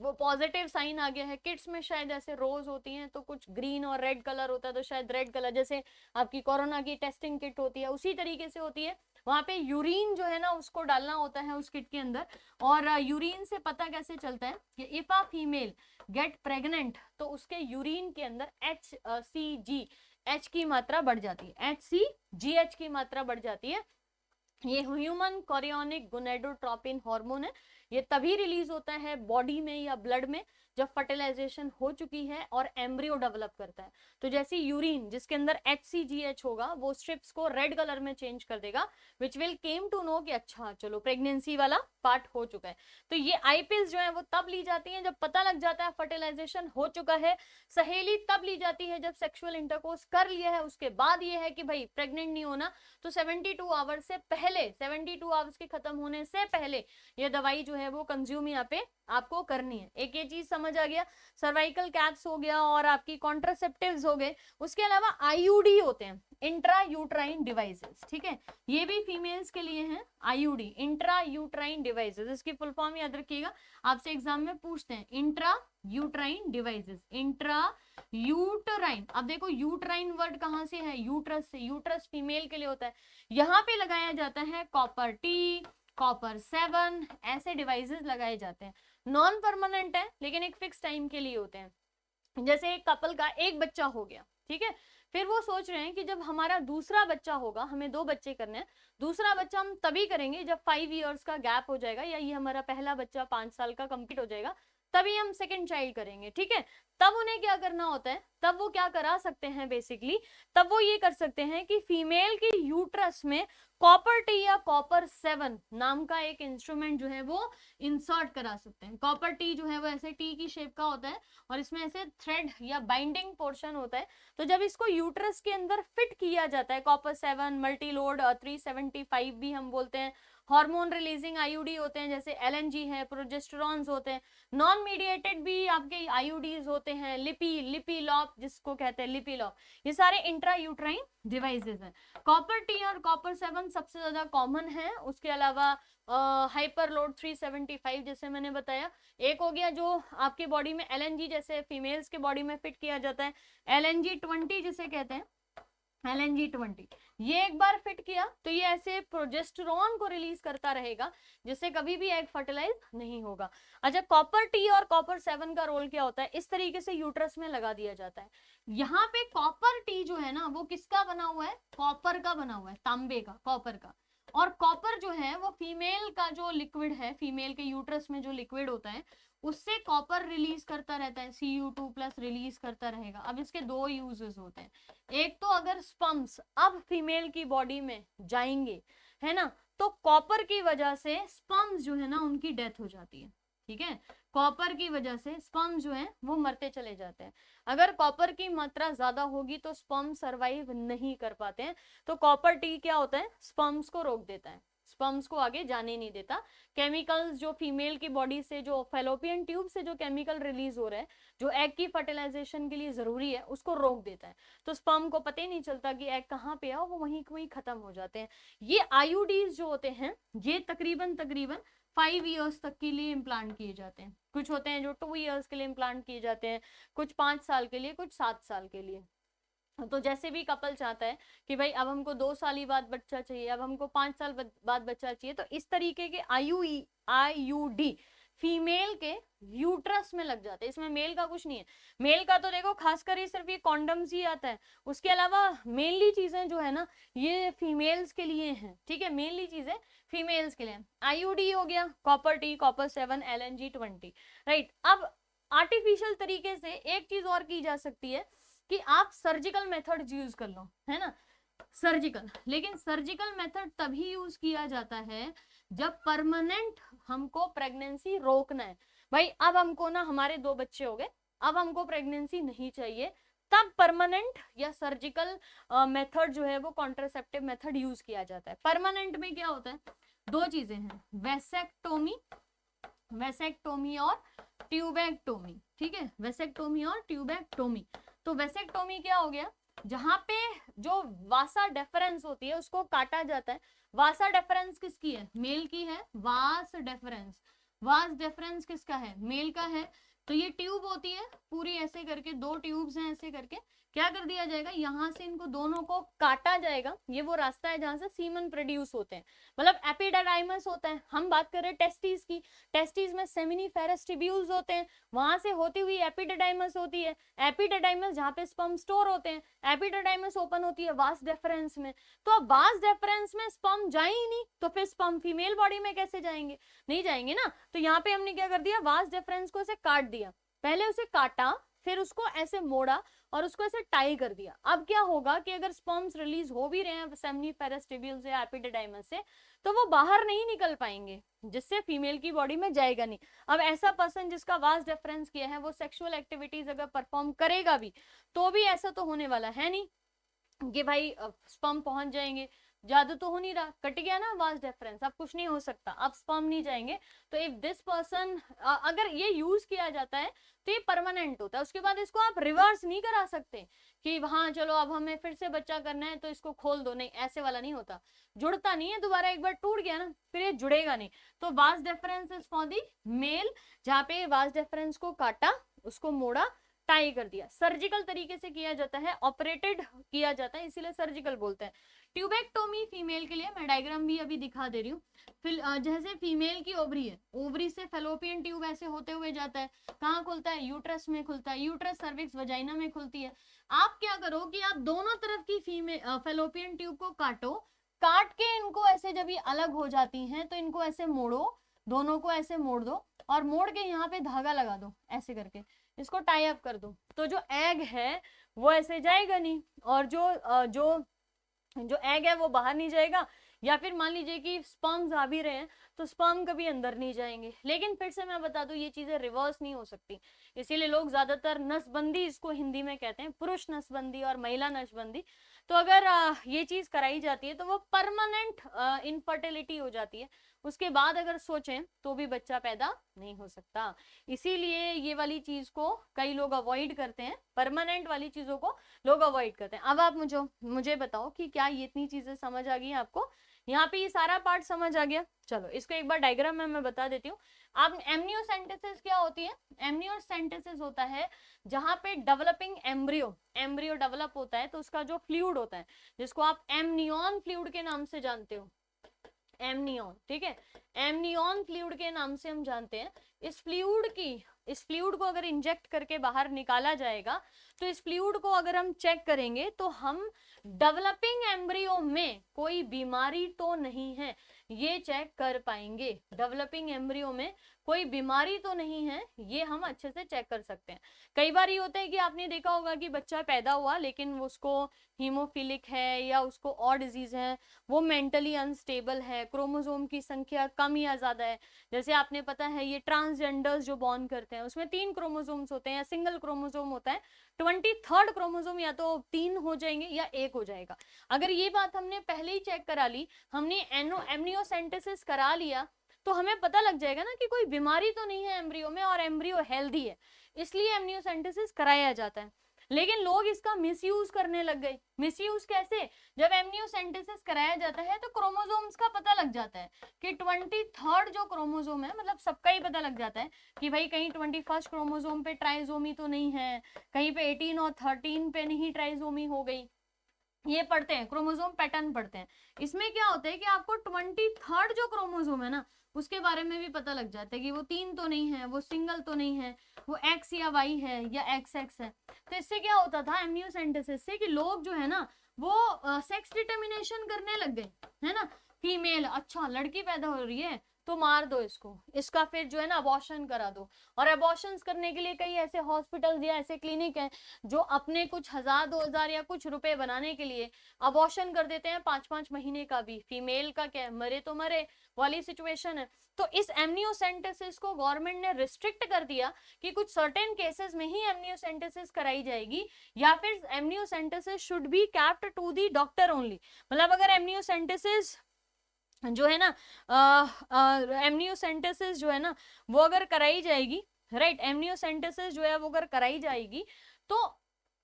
वो पॉजिटिव साइन आ गया है, किट्स में शायद ऐसे रोज होती हैं तो कुछ ग्रीन और रेड कलर होता है, तो शायद रेड कलर, जैसे आपकी कोरोना की टेस्टिंग किट होती है उसी तरीके से होती है, वहां पे यूरिन जो है ना उसको डालना होता है उस किट के अंदर। और यूरिन से पता कैसे चलता है कि if a female get pregnant तो उसके यूरिन के अंदर HCG की मात्रा बढ़ जाती है, HCGH की मात्रा बढ़ जाती है। ये ह्यूमन कोरियोनिक गोनेडोट्रोपिन हार्मोन है, ये तभी रिलीज होता है बॉडी में या ब्लड में जब फर्टिलाइजेशन हो चुकी है और एम्ब्रियो डेवलप करता है। तो जैसे यूरिन जिसके अंदर HCGH होगा वो स्ट्रिप्स को रेड कलर में चेंज कर देगा, which will came to know कि अच्छा चलो प्रेगनेंसी वाला पार्ट हो चुका है। तो ये आई पिल्स जो है वो तब ली जाती हैं जब पता लग जाता है फर्टिलाइजेशन हो चुका है। सहेली तब ली जाती है जब सेक्सुअल इंटरकोर्स कर लिया है, उसके बाद ये है कि भाई प्रेग्नेंट नहीं होना, तो 72 आवर्स से पहले, 72 आवर्स के खत्म होने से पहले ये दवाई जो है वो कंज्यूम यहाँ पे आपको करनी है। एक ये चीज समझ आ गया, सर्वाइकल कैप्स हो गया और आपकी कॉन्ट्रासेप्टिव्स हो गए। उसके अलावा आईयूडी होते हैं, इंट्रा यूट्राइन डिवाइसेस, ठीक है, ये भी फीमेल्स के लिए हैं। आईयूडी, इंट्रा यूट्राइन डिवाइसेस, इसकी फुल फॉर्म याद रखिएगा, आपसे एग्जाम में पूछते हैं। Intra uterine devices, intra uterine. अब देखो यूट्राइन वर्ड कहां से है, यूट्रस से, यूट्रस फीमेल के लिए होता है। यहाँ पे लगाया जाता है कॉपर टी, कॉपर 7, ऐसे डिवाइसेस लगाए जाते हैं। नॉन परमानेंट है लेकिन एक फिक्स टाइम के लिए होते हैं। जैसे एक कपल का एक बच्चा हो गया, ठीक है, फिर वो सोच रहे हैं कि जब हमारा दूसरा बच्चा होगा, हमें 2 बच्चे करने हैं, दूसरा बच्चा हम तभी करेंगे जब 5 इयर्स का गैप हो जाएगा, या ये हमारा पहला बच्चा 5 साल का कंप्लीट हो जाएगा, तभी हम सेकंड चाइल्ड करेंगे, ठीक है। तब उन्हें क्या करना होता है, तब वो क्या करा सकते हैं बेसिकली, तब वो ये कर सकते हैं कि फीमेल की यूट्रस में कॉपर टी या कॉपर 7 नाम का एक इंस्ट्रूमेंट जो है वो इंसर्ट करा सकते हैं। कॉपर टी जो है वो ऐसे टी की शेप का होता है और इसमें ऐसे थ्रेड या बाइंडिंग पोर्शन होता है। तो जब इसको यूट्रस के अंदर फिट किया जाता है, कॉपर 7, मल्टी लोड 375 भी हम बोलते हैं, हार्मोन रिलीजिंग आईयूडी होते हैं जैसे एलएनजी है, प्रोजेस्टेरॉन्स होते हैं, नॉन मीडिएटेड भी आपके आईयूडीज होते हैं, लिपीलॉप जिसको कहते हैं लिपीलॉप, ये सारे इंट्रा यूट्राइन डिवाइसेस हैं। कॉपर टी और कॉपर 7 सबसे ज्यादा कॉमन है। उसके अलावा हाइपर लोड 375 जैसे मैंने बताया, एक हो गया जो आपकी बॉडी में एलएनजी जैसे फीमेल्स के बॉडी में फिट किया जाता है, एलएनजी 20 जिसे कहते हैं, एलएनजी 20, ये एक बार फिट किया तो ये ऐसे प्रोजेस्टेरॉन को रिलीज करता रहेगा जिससे कभी भी एग फर्टिलाइज नहीं होगा। अच्छा, कॉपर टी और कॉपर 7 का रोल क्या होता है, इस तरीके से यूट्रस में लगा दिया जाता है। यहाँ पे कॉपर टी जो है ना वो किसका बना हुआ है, कॉपर का बना हुआ है, तांबे का, कॉपर का। और कॉपर जो है वो फीमेल का जो लिक्विड है, फीमेल के यूट्रस में जो लिक्विड होता है उससे कॉपर रिलीज करता रहता है, Cu2+ रिलीज करता रहेगा। अब इसके 2 यूजेस होते हैं, एक तो अगर स्पर्म्स अब फीमेल की बॉडी में जाएंगे, है ना, तो कॉपर की वजह से स्पर्म्स जो है ना उनकी डेथ हो जाती है, ठीक है, कॉपर की वजह से स्पर्म जो है वो मरते चले जाते हैं। अगर कॉपर की मात्रा ज्यादा होगी तो स्पर्म सरवाइव नहीं कर पाते हैं। तो कॉपर टी क्या होता है, स्पर्म्स को रोक देता है, स्पर्म्स को आगे जाने नहीं देता। केमिकल्स जो फीमेल की बॉडी से, जो फैलोपियन ट्यूब से जो केमिकल रिलीज हो रहा है जो एग की फर्टिलाइजेशन के लिए जरूरी है, उसको रोक देता है। तो स्पर्म को पता ही नहीं चलता कि एग कहाँ पे है, वो वहीं खत्म हो जाते हैं। ये आईयूडीज जो होते हैं ये तकरीबन 5 इयर्स तक के लिए इम्प्लांट किए जाते हैं। कुछ होते हैं जो 2 इयर्स के लिए इम्प्लांट किए जाते हैं, कुछ 5 साल के लिए, कुछ 7 साल के लिए। तो जैसे भी कपल चाहता है कि भाई अब हमको 2 साल ही बाद बच्चा चाहिए, अब हमको 5 साल बाद बच्चा चाहिए, तो इस तरीके के आईयूडी फीमेल के यूट्रस में लग जाते हैं। इसमें मेल का कुछ नहीं है। मेल का तो देखो खासकर ये सिर्फ ये कॉन्डम्स ही आता है, उसके अलावा मेनली चीजें जो है ना ये फीमेल्स के लिए हैं, ठीक है, मेनली चीजें फीमेल्स के लिए। आईयूडी हो गया, copper T, copper 7, LNG 20, right. अब आर्टिफिशियल तरीके से एक चीज और की जा सकती है कि आप सर्जिकल मेथड यूज कर लो, है ना, सर्जिकल। लेकिन सर्जिकल मेथड तभी यूज किया जाता है जब परमानेंट हमको प्रेगनेंसी रोकना है। भाई अब हमको ना हमारे 2 बच्चे हो गए, अब हमको प्रेगनेंसी नहीं चाहिए, तब परमानेंट या सर्जिकल मेथड जो है वो कॉन्ट्रासेप्टिव मेथड यूज किया जाता है। परमानेंट में क्या होता है, 2 चीजें हैं, वेसेक्टोमी और ट्यूबेक्टोमी, ठीक है, वेसेक्टोमी और ट्यूबेक्टोमी। तो वेसेक्टोमी क्या हो गया, जहां पे जो वासा डेफरेंस होती है उसको काटा जाता है। वासा डेफरेंस किसकी है, मेल की है, वास डेफरेंस किसका है, मेल का है। तो ये ट्यूब होती है पूरी ऐसे करके, 2 ट्यूब्स हैं, ऐसे करके क्या कर दिया जाएगा, यहाँ से इनको दोनों को काटा जाएगा। ये वो रास्ता है जहां से सीमन प्रोड्यूस होते हैं, मतलब एपिडाइडमास होता है। हम बात कर रहे हैं टेस्टिस की, टेस्टिस में सेमिनिफेरस ट्यूब्यूल्स होते हैं, वहां से होती हुई एपिडाइडमास होती है, एपिडाइडमास जहाँ पे स्पर्म स्टोर होते हैं, एपिडाइडमास ओपन होती है वास डेफरेंस में। तो अब वास डेफरेंस में स्पर्म जाए ही नहीं तो फिर स्पर्म फीमेल बॉडी में कैसे जाएंगे, नहीं जाएंगे ना। तो यहाँ पे हमने क्या कर दिया, वास डेफरेंस को ऐसे काट दिया, पहले उसे काटा, फिर उसको ऐसे मोड़ा और उसको ऐसे टाई कर दिया। अब क्या होगा कि अगर स्पर्म्स रिलीज हो भी रहे हैं सेमिनिफेरस ट्यूब्यूल से, एपिडाइडमास से, तो वो बाहर नहीं निकल पाएंगे, जिससे फीमेल की बॉडी में जाएगा नहीं। अब ऐसा पर्सन जिसका वास डिफरेंस किया है वो सेक्सुअल एक्टिविटीज अगर परफॉर्म करेगा भी तो भी ऐसा तो होने वाला है नहीं कि भाई स्पर्म पहुंच जाएंगे, जादू तो हो नहीं रहा, कट गया ना वास डिफरेंस, अब कुछ नहीं हो सकता, अब स्पर्म नहीं जाएंगे। तो इफ दिस पर्सन, अगर ये यूज किया जाता है तो ये परमानेंट होता है, उसके बाद इसको आप रिवर्स नहीं करा सकते कि हाँ चलो अब हमें फिर से बच्चा करना है तो इसको खोल दो, नहीं ऐसे वाला नहीं होता, जुड़ता नहीं है दोबारा, एक बार टूट गया ना फिर ये जुड़ेगा नहीं। तो was difference is for the male, जहाँ पे वास डिफरेंस को काटा, उसको मोड़ा, टाई कर दिया, सर्जिकल तरीके से किया जाता है, ऑपरेटेड किया जाता है, इसीलिए सर्जिकल बोलते हैं। ट्यूबेक्टोमी फीमेल के लिए, मैं डायग्राम भी अभी दिखा दे रही हूँ। फिर जैसे फीमेल की ओवरी है, ओवरी से फेलोपियन ट्यूब ऐसे होते हुए जाता है, कहाँ खुलता है, यूट्रस में खुलता है, यूट्रस सर्विक्स वजाइना में खुलती है। आप क्या करो कि आप दोनों तरफ की फीमेल फेलोपियन ट्यूब को काटो, काट के इनको ऐसे जब ये अलग हो जाती हैं तो इनको ऐसे मोड़ो, दोनों को ऐसे मोड़ दो और मोड़ के यहाँ पे धागा लगा दो, ऐसे करके इसको टाई अप कर दो, तो जो एग है वो ऐसे जाएगा नहीं, और जो एग है वो बाहर नहीं जाएगा। या फिर मान लीजिए कि स्पर्म्स आ भी रहे हैं तो स्पर्म कभी अंदर नहीं जाएंगे। लेकिन फिर से मैं बता दूं ये चीजें रिवर्स नहीं हो सकती, इसीलिए लोग ज्यादातर नसबंदी इसको हिंदी में कहते हैं, पुरुष नसबंदी और महिला नसबंदी। तो अगर ये चीज कराई जाती है तो वो परमानेंट इनफर्टिलिटी हो जाती है, उसके बाद अगर सोचें तो भी बच्चा पैदा नहीं हो सकता। इसीलिए ये वाली चीज को कई लोग अवॉइड करते हैं, परमानेंट वाली चीजों को लोग अवॉइड करते हैं। अब आप मुझे बताओ कि क्या ये इतनी चीजें समझ आ गई आपको, यहाँ पे ये सारा पार्ट समझ आ गया। चलो इसको एक बार डायग्राम में मैं बता देती हूँ। आप एमनियोसेंटेसिस क्या होती है, एमनियोसेंटेसिस होता है जहां पे डेवलपिंग एम्ब्रियो डेवलप होता है, तो उसका जो फ्लूइड होता है जिसको आप एमनियन फ्लूइड के नाम से जानते हो, एमनियन, ठीक है, एमनियन फ्लूइड के नाम से हम जानते हैं। इस फ्लूइड को अगर इंजेक्ट करके बाहर निकाला जाएगा तो इस फ्लूइड को अगर हम चेक करेंगे तो हम डेवलपिंग एम्ब्रियो में कोई बीमारी तो नहीं है ये चेक कर पाएंगे, डेवलपिंग एम्ब्रियो में कोई बीमारी तो नहीं है ये हम अच्छे से चेक कर सकते हैं। कई बार ये होता है कि आपने देखा होगा कि बच्चा पैदा हुआ लेकिन उसको हीमोफिलिक है या उसको और डिजीज है, वो मेंटली अनस्टेबल है, क्रोमोसोम की संख्या कम या ज्यादा है। जैसे आपने पता है ये ट्रांसजेंडर्स जो बॉर्न करते हैं उसमें 3 क्रोमोसोम्स होते हैं या सिंगल क्रोमोसोम होता है, 23rd क्रोमोसोम या तो 3 हो जाएंगे या 1 हो जाएगा। अगर ये बात हमने पहले ही चेक करा ली, हमने एमनियोसेंटेसिस करा लिया, तो हमें पता लग जाएगा ना कि कोई बीमारी तो नहीं है एम्ब्रियो में और एम्ब्रियो हेल्दी है, इसलिए एमनियोसेंटेसिस कराया जाता है। लेकिन लोग इसका मिसयूज करने लग गए। मिसयूज कैसे, जब एमनियोसेंटेसिस कराया जाता है तो क्रोमोसोम्स का पता लग जाता है कि 23rd जो क्रोमोसोम है, मतलब सबका ही पता लग जाता है कि भाई कहीं 21st क्रोमोसोम पे ट्राइसोमी तो नहीं है, कहीं पे 18 और 13 पे नहीं ट्राइसोमी हो गई, ये पढ़ते हैं, क्रोमोसोम पैटर्न पढ़ते हैं। इसमें क्या होता है कि आपको 23rd जो क्रोमोसोम है ना उसके बारे में भी पता लग जाता है कि वो 3 तो नहीं है, वो सिंगल तो नहीं है, वो एक्स या वाई है या एक्स एक्स है। तो इससे क्या होता था एमनियोसेंटेसिस से कि लोग जो है ना वो सेक्स डिटर्मिनेशन करने लग गए, है ना, फीमेल, अच्छा लड़की पैदा हो रही है तो मार दो इसको, इसका फिर जो है ना अबॉर्शन करा दो। और अबॉर्शंस करने के लिए कई ऐसे हॉस्पिटल्स या ऐसे क्लिनिक हैं जो अपने कुछ 1000-2000 या कुछ रुपए बनाने के लिए अबॉर्शन कर देते हैं 5-5 महीने का भी। फीमेल का क्या, मरे तो मरे वाली सिचुएशन है। तो इस एमनियोसेंटेसिस को गवर्नमेंट ने रिस्ट्रिक्ट कर दिया कि कुछ सर्टेन केसेस में ही एमनियोसेंटेसिस कराई जाएगी, या फिर amniocentesis should be kept to the doctor only. मतलब अगर एमनियोसेंटेसिस जो है ना एमनियोसेंटेसिस जो है ना वो अगर कराई जाएगी, राइट, एमनियोसेंटेसिस जो है वो अगर कराई जाएगी तो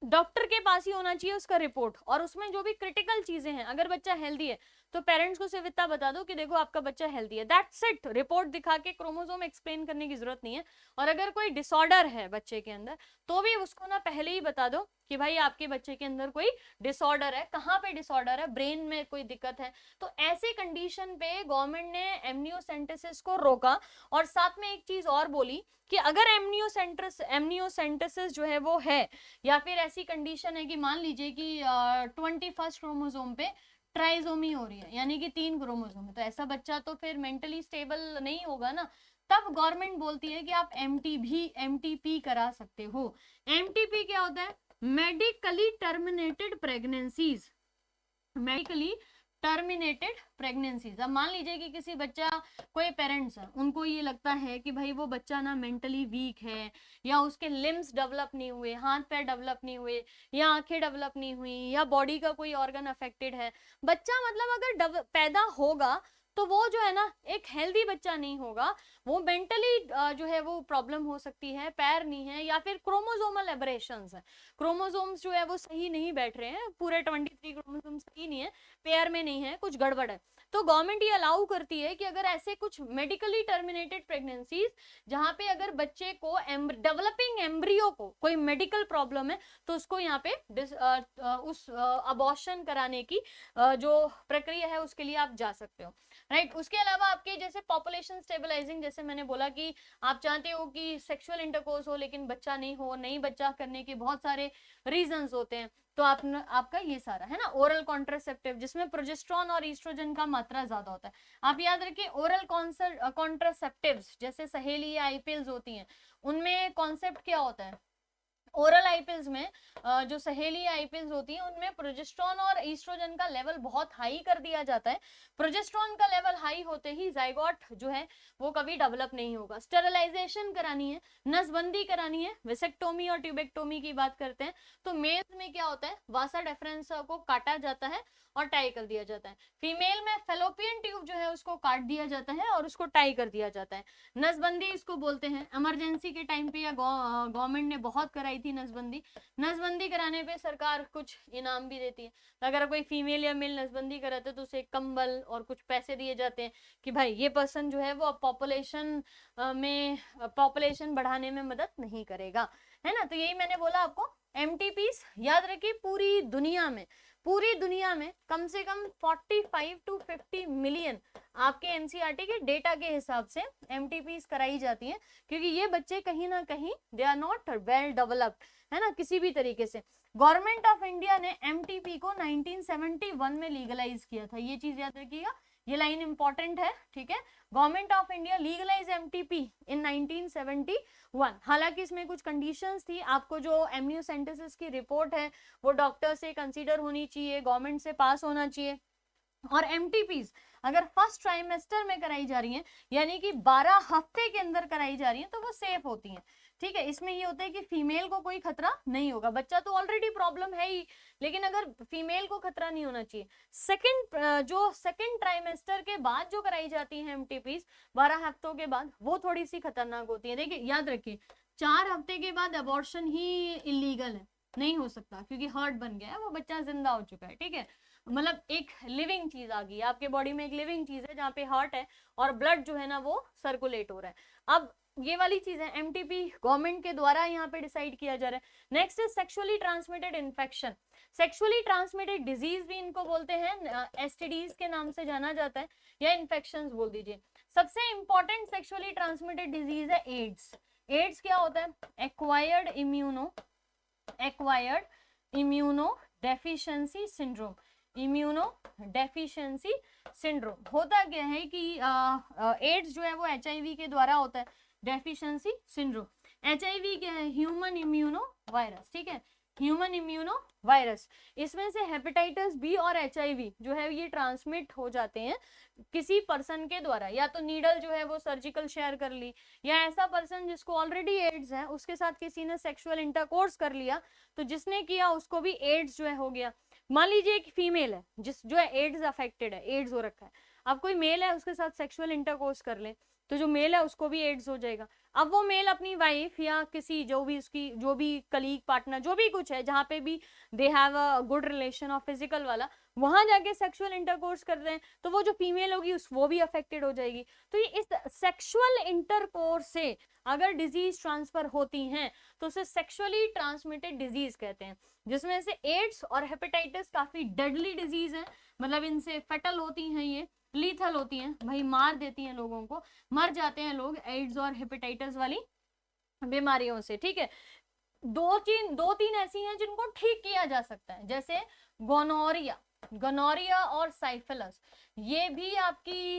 डॉक्टर के पास ही होना चाहिए उसका रिपोर्ट, और उसमें जो भी क्रिटिकल चीजें हैं, अगर बच्चा हेल्दी है तो पेरेंट्स को सिर्फ इतना बता दो कि देखो आपका बच्चा हेल्दी है, दैट्स इट। रिपोर्ट दिखा के क्रोमोसोम एक्सप्लेन करने की जरूरत नहीं है। और अगर कोई डिसऑर्डर है बच्चे के अंदर तो भी उसको ना पहले ही बता दो कि भाई आपके बच्चे के अंदर कोई डिसऑर्डर है, कहाँ पे डिसऑर्डर है, ब्रेन में कोई दिक्कत है। तो ऐसे कंडीशन पे गवर्नमेंट ने एमनियोसेंटेसिस को रोका। और साथ में एक चीज और बोली कि अगर एमनियोसेंटेसिस जो है वो है, या फिर ऐसी कंडीशन है कि मान लीजिए कि 21st क्रोमोसोम पे ट्राइसोमी हो रही है, यानी कि 3 क्रोमोसोम है, तो ऐसा बच्चा तो फिर मेंटली स्टेबल नहीं होगा ना। तब गवर्नमेंट बोलती है कि आप एमटीपी करा सकते हो। एमटीपी क्या होता है, medically terminated pregnancies, medically terminated pregnancies. अब मान लीजिए कि किसी बच्चा, कोई पेरेंट्स है, उनको ये लगता है कि भाई वो बच्चा ना मेंटली वीक है, या उसके लिम्स डेवलप नहीं हुए, हाथ पैर डेवलप नहीं हुए, या आंखें डेवलप नहीं हुई, या बॉडी का कोई ऑर्गन अफेक्टेड है, बच्चा मतलब अगर पैदा होगा तो वो जो है ना एक हेल्दी बच्चा नहीं होगा, वो मेंटली जो है वो प्रॉब्लम हो सकती है, पैर नहीं है, या फिर क्रोमोसोमल एबरेशंस है, क्रोमोसोम्स जो है वो सही नहीं बैठ रहे हैं, पूरे 23 क्रोमोसोम्स सही नहीं है, पेयर में नहीं है, कुछ गड़बड़ है, तो गवर्नमेंट ये अलाउ करती है कि अगर ऐसे कुछ मेडिकली टर्मिनेटेड प्रेगनेंसीज जहां पे अगर बच्चे को डेवलपिंग एम्ब्रियो को कोई मेडिकल प्रॉब्लम है तो उसको यहाँ पे उस अबॉर्शन कराने की जो प्रक्रिया है उसके लिए आप जा सकते हो, राइट। उसके अलावा आपके जैसे पॉपुलेशन स्टेबलाइजिंग, जैसे मैंने बोला कि आप चाहते हो कि सेक्सुअल इंटरकोर्स हो लेकिन बच्चा नहीं हो, नहीं बच्चा करने के बहुत सारे रीजंस होते हैं, तो आपका ये सारा है ना ओरल कॉन्ट्रासेप्टिव, जिसमें प्रोजेस्टेरॉन और ईस्ट्रोजन का मात्रा ज्यादा होता है। आप याद रखिए ओरल कॉन्ट्रासेप्टिव्स जैसे सहेली या आईपिल्स होती हैं, उनमें कॉन्सेप्ट क्या होता है, ओरल आईपिल्स में जो सहेली आईपिल्स होती हैं उनमें प्रोजेस्टेरॉन और ईस्ट्रोजन का लेवल बहुत हाई कर दिया जाता है। प्रोजेस्टेरॉन का लेवल हाई होते ही जाइगोट जो है वो कभी डेवलप नहीं होगा। स्टेरिलाइजेशन करानी है, नसबंदी करानी है, वेसेक्टोमी और ट्यूबेक्टोमी की बात करते हैं तो मेल्स में क्या होता है, वासा डेफरेंस को काटा जाता है और टाई कर दिया जाता है। फीमेल में फेलोपियन ट्यूब जो है उसको काट दिया जाता है और उसको टाई कर दिया जाता है। नसबंदी इसको बोलते हैं। इमरजेंसी के टाइम पे या गवर्नमेंट ने बहुत कराई थी नसबंदी कराने पे सरकार कुछ इनाम भी देती है, तो अगर कोई फीमेल या मेल नसबंदी कराते है तो उसे कंबल और कुछ पैसे दिए जाते हैं कि भाई ये पर्सन जो है वो पॉपुलेशन बढ़ाने में मदद नहीं करेगा, है ना। तो यही मैंने बोला आपको एमटीपीज याद रखिए, पूरी दुनिया में कम से कम 45 to 50 मिलियन आपके एनसीईआरटी के डेटा के हिसाब से एमटीपीज कराई जाती हैं, क्योंकि ये बच्चे कहीं ना कहीं they are not well developed, है ना, किसी भी तरीके से। गवर्नमेंट ऑफ इंडिया ने एमटीपी को 1971 में लीगलाइज किया था, ये चीज याद रखिएगा, ये लाइन इंपॉर्टेंट है, ठीक है। Government of India legalise MTP in 1971। हालांकि इसमें कुछ कंडीशंस थी, आपको जो एमनियोसेंटेसिस की रिपोर्ट है वो डॉक्टर से कंसीडर होनी चाहिए, गवर्नमेंट से पास होना चाहिए, और एमटीपीज अगर फर्स्ट ट्राइमेस्टर में कराई जा रही हैं यानी कि 12 हफ्ते के अंदर कराई जा रही हैं तो वो सेफ होती हैं, ठीक है। इसमें ये होता है कि फीमेल को कोई खतरा नहीं होगा, बच्चा तो ऑलरेडी प्रॉब्लम है ही, लेकिन अगर फीमेल को खतरा नहीं होना चाहिए। सेकंड ट्राइमेस्टर के बाद जो कराई जाती है एमटीपीज 12 हफ्तों के बाद, वो थोड़ी सी खतरनाक होती है। देखिए याद रखिए 4 हफ्ते के बाद अबॉर्शन ही इलीगल है, नहीं हो सकता, क्योंकि हर्ट बन गया है, वो बच्चा जिंदा हो चुका है, ठीक है। मतलब एक लिविंग चीज आ गई है आपके बॉडी में, एक लिविंग चीज है जहाँ पे हार्ट है और ब्लड जो है ना वो सर्कुलेट हो रहा है। अब ये वाली चीज है एमटीपी गवर्नमेंट के द्वारा यहाँ पे डिसाइड किया जा रहा है। Next is sexually transmitted infection, sexually transmitted disease भी इनको बोलते हैं, एसटीडीज के नाम से जाना जाता है या इन्फेक्शंस बोल दीजिए। सबसे इंपॉर्टेंट सेक्सुअली ट्रांसमिटेड डिजीज है एड्स। एड्स क्या होता है, acquired immuno deficiency syndrome. Immuno deficiency syndrome होता क्या है कि एड्स जो है वो एचआईवी के द्वारा होता है, डेफिशिएंसी सिंड्रोम। एचआईवी क्या है, ह्यूमन इम्यूनो वायरस, ठीक है, ह्यूमन इम्यूनो वायरस। इसमें से हेपेटाइटिस बी और एचआईवी जो है ये ट्रांसमिट हो जाते हैं किसी पर्सन के द्वारा, या तो नीडल जो है वो सर्जिकल शेयर कर ली, या ऐसा पर्सन जिसको ऑलरेडी एड्स है उसके साथ किसी ने सेक्सुअल इंटरकोर्स कर लिया तो जिसने किया उसको भी एड्स जो है हो गया। मान लीजिए एक फीमेल है जो है एड्स अफेक्टेड है, एड्स हो रखा है, अब कोई मेल है उसके साथ सेक्सुअल इंटरकोर्स कर ले तो जो मेल है उसको भी एड्स हो जाएगा। अब वो मेल अपनी वाइफ या किसी जो भी कलीग पार्टनर जो भी कुछ है जहाँ पे भी they have a good relation और फिजिकल वाला, वहां जाके सेक्सुअल इंटरकोर्स कर रहे हैं तो वो जो फीमेल होगी वो भी अफेक्टेड हो जाएगी। तो ये इस सेक्सुअल इंटरकोर्स से अगर डिजीज ट्रांसफर होती हैं तो उसे सेक्सुअली ट्रांसमिटेड डिजीज कहते हैं, जिसमें से एड्स और हेपेटाइटिस काफी डेडली डिजीज है, मतलब इनसे फैटल होती हैं, ये लीथल होती हैं, भाई मार देती हैं लोगों को, मर जाते हैं लोग एड्स और हेपेटाइटिस वाली बीमारियों से, ठीक है। दो तीन ऐसी हैं जिनको ठीक किया जा सकता है, जैसे गोनोरिया, गोनोरिया और साइफिलिस, ये भी आपकी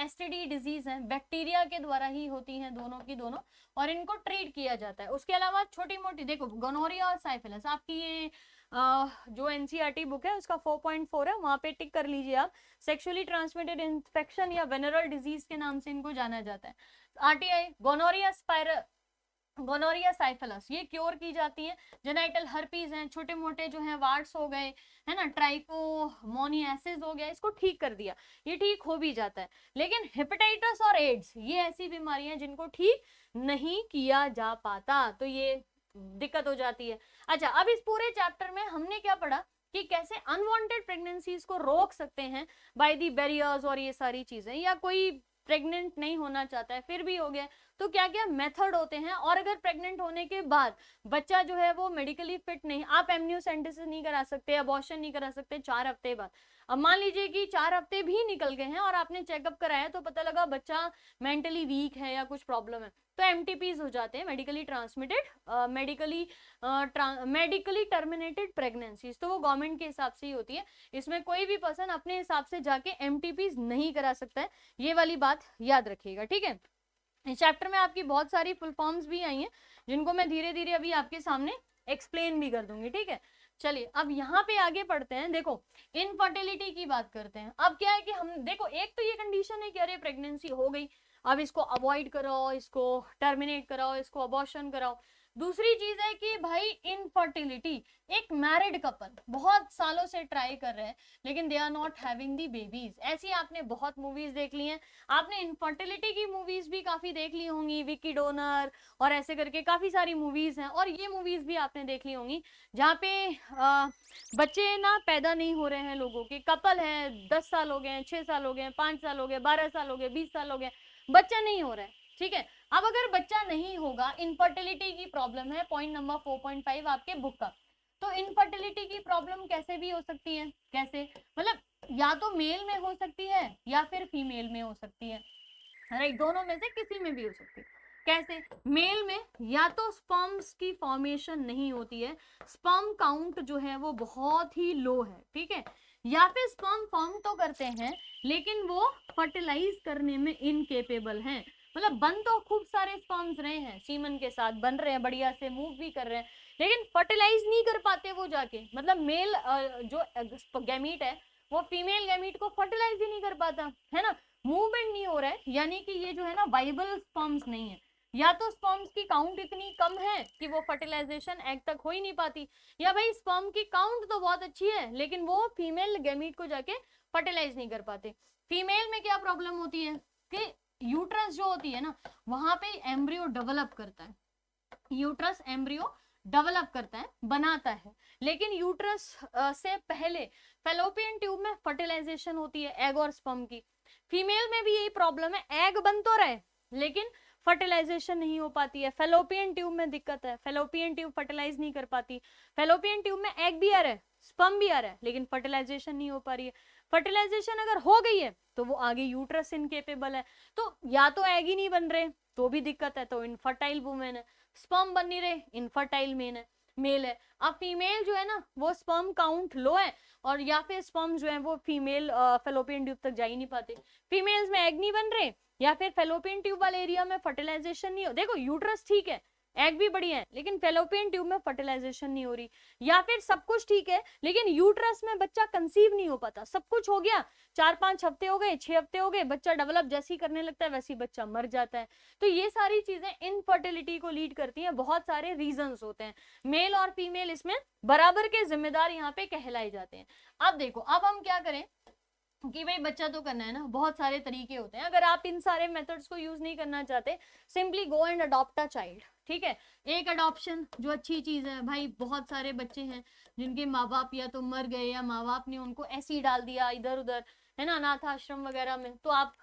एसटीडी डिजीज है, बैक्टीरिया के द्वारा ही होती हैं दोनों की दोनों, और इनको ट्रीट किया जाता है। उसके अलावा छोटी मोटी, देखो गोनोरिया और साइफिलिस आपकी ये जो एनसीईआरटी बुक है उसका 4.4 है, वहां पे टिक कर लीजिए आप। सेक्सुअली ट्रांसमिटेड इन्फेक्शन या वेनरल डिजीज के नाम से इनको जाना जाता है। आरटीआई, गोनोरिया साइफिलिस, ये क्योर की जाती है। जेनाइटल हर्पीज हैं, छोटे मोटे जो हैं वार्ड्स हो गए, है ना, ट्राइकोमोनियासिस हो गया, इसको ठीक कर दिया, ये ठीक हो भी जाता है। लेकिन हेपेटाइटिस और एड्स, ये ऐसी बीमारियां जिनको ठीक नहीं किया जा पाता, तो ये दिक्कत हो जाती है। अच्छा, अब इस पूरे चैप्टर में हमने क्या पढ़ा कि कैसे अनवांटेड प्रेगनेंसीज को रोक सकते हैं बाय दी बैरियर्स और ये सारी चीजें, या कोई प्रेग्नेंट नहीं होना चाहता है फिर भी हो गया, तो क्या क्या मेथड होते हैं। और अगर प्रेग्नेंट होने के बाद बच्चा जो है वो मेडिकली फिट नहीं, आप एमनियोसेंटेसिस नहीं करा सकते, अबॉर्शन नहीं करा सकते 4 हफ्ते बाद। अब मान लीजिए कि 4 हफ्ते भी निकल गए हैं और आपने चेकअप कराया तो पता लगा बच्चा मेंटली वीक है या कुछ प्रॉब्लम है, तो एमटीपीज हो जाते हैं, medically transmitted medically terminated pregnancies, तो वो गवर्नमेंट के हिसाब से ही होती है। इसमें कोई भी पर्सन अपने हिसाब से जाके एमटीपीज नहीं करा सकता है, ये वाली बात याद रखिएगा, ठीक है। इस चैप्टर में आपकी बहुत सारी फुल फॉर्म्स भी आई हैं जिनको मैं धीरे धीरे अभी आपके सामने एक्सप्लेन भी कर दूंगी, ठीक है। चलिए अब यहाँ पे आगे पढ़ते हैं। देखो इनफर्टिलिटी की बात करते हैं। अब क्या है कि हम देखो, एक तो ये कंडीशन है कि अरे प्रेगनेंसी हो गई, अब इसको अवॉइड कराओ, इसको टर्मिनेट कराओ, इसको अबॉर्शन कराओ। दूसरी चीज है कि भाई इनफर्टिलिटी, एक मैरिड कपल बहुत सालों से ट्राई कर रहे हैं लेकिन they are not having the babies. ऐसी आपने बहुत मूवीज देख ली हैं, आपने इनफर्टिलिटी की मूवीज भी काफी देख ली होंगी, विकी डोनर और ऐसे करके काफी सारी मूवीज हैं, और ये मूवीज भी आपने देख ली होंगी जहाँ पे बच्चे ना पैदा नहीं हो रहे हैं, लोगों के कपल हैं, 10 साल हो गए, 6 साल हो गए, 5 साल हो गए, 12 साल हो गए, 20 साल हो गए, बच्चा नहीं हो रहा है, ठीक है। अब अगर बच्चा नहीं होगा, इनफर्टिलिटी की प्रॉब्लम है, पॉइंट नंबर 4.5 आपके बुक का। तो इनफर्टिलिटी की प्रॉब्लम कैसे भी हो सकती है, कैसे मतलब या तो मेल में हो सकती है या फिर फीमेल में हो सकती है, राइट, दोनों में से किसी में भी हो सकती है। कैसे? मेल में या तो स्पर्म्स की फॉर्मेशन नहीं होती है, स्पर्म काउंट जो है वो बहुत ही लो है, ठीक है, या फिर स्पर्म फॉर्म तो करते हैं लेकिन वो फर्टिलाइज करने में इनकेपेबल हैं। मतलब बन तो खूब सारे स्पर्म्स रहे हैं, सीमन के साथ बन रहे हैं, बढ़िया से मूव भी कर रहे हैं, लेकिन फर्टिलाइज नहीं कर पाते वो जाके, मतलब मेल जो गैमीट है वो फीमेल गैमीट को फर्टिलाइज ही नहीं कर पाता, है ना, मूवमेंट नहीं हो रहा है, यानी कि ये जो है ना वाइबल स्पर्म्स नहीं है। या तो स्पर्म्स की काउंट इतनी कम है कि वो फर्टिलाइजेशन एग तक हो ही नहीं पाती, या भाई स्पर्म की काउंट तो बहुत अच्छी है लेकिन वो फीमेल गैमीट को जाके फर्टिलाइज नहीं कर पाते। फीमेल में क्या प्रॉब्लम होती है कि यूट्रस जो होती है ना, वहां पे एम्ब्रियो डेवलप करता है, यूट्रस एम्ब्रियो डेवलप करता है, बनाता है, लेकिन यूट्रस से पहले फेलोपियन ट्यूब में फर्टिलाइजेशन होती है एग और स्पर्म की। फीमेल में भी यही प्रॉब्लम है, एग बन तो रहे लेकिन फर्टिलाइजेशन नहीं हो पाती है, फेलोपियन ट्यूब में दिक्कत है, फेलोपियन ट्यूब फर्टिलाइज नहीं कर पाती, फेलोपियन ट्यूब में एग भी आ रहा है, स्पर्म भी आ रहा है, लेकिन फर्टिलाइजेशन नहीं हो पा रही है। फर्टिलाइजेशन अगर हो गई है तो वो आगे यूट्रस इनकेपेबल है, तो या तो एग ही नहीं बन रहे तो भी दिक्कत है, तो इनफर्टाइल वुमेन है, स्पर्म बन नहीं रहे, इनफर्टाइल मेल है। अब फीमेल जो है ना वो स्पर्म काउंट लो है, और या फिर स्पर्म जो है वो फीमेल फेलोपियन ट्यूब तक जा ही नहीं पाते, फीमेल्स में एग नहीं बन रहे, या फिर फेलोपियन ट्यूब वाले एरिया में फर्टिलाइजेशन नहीं हो, देखो यूट्रस ठीक है, एग भी बढ़िया है, लेकिन फेलोपियन ट्यूब में फर्टिलाइजेशन नहीं हो रही, या फिर सब कुछ ठीक है लेकिन यूट्रस में बच्चा कंसीव नहीं हो पाता, सब कुछ हो गया, 4-5 हफ्ते हो गए, 6 हफ्ते हो गए, बच्चा डेवलप जैसे ही करने लगता है वैसे ही बच्चा मर जाता है। तो ये सारी चीजें इनफर्टिलिटी को लीड करती हैं, बहुत सारे रीजंस होते हैं, मेल और फीमेल इसमें बराबर के जिम्मेदार यहाँ पे कहलाए जाते हैं। अब देखो, अब हम क्या करें कि भाई बच्चा तो करना है ना, बहुत सारे तरीके होते हैं, अगर आप इन सारे मेथड्स को यूज नहीं करना चाहते, simply go and adopt a child, ठीक है। एक अडॉप्शन जो अच्छी चीज है, भाई बहुत सारे बच्चे हैं जिनके माँ बाप या तो मर गए या माँ बाप ने उनको ऐसे ही डाल दिया इधर उधर, है ना, अनाथ आश्रम वगैरह में, तो आप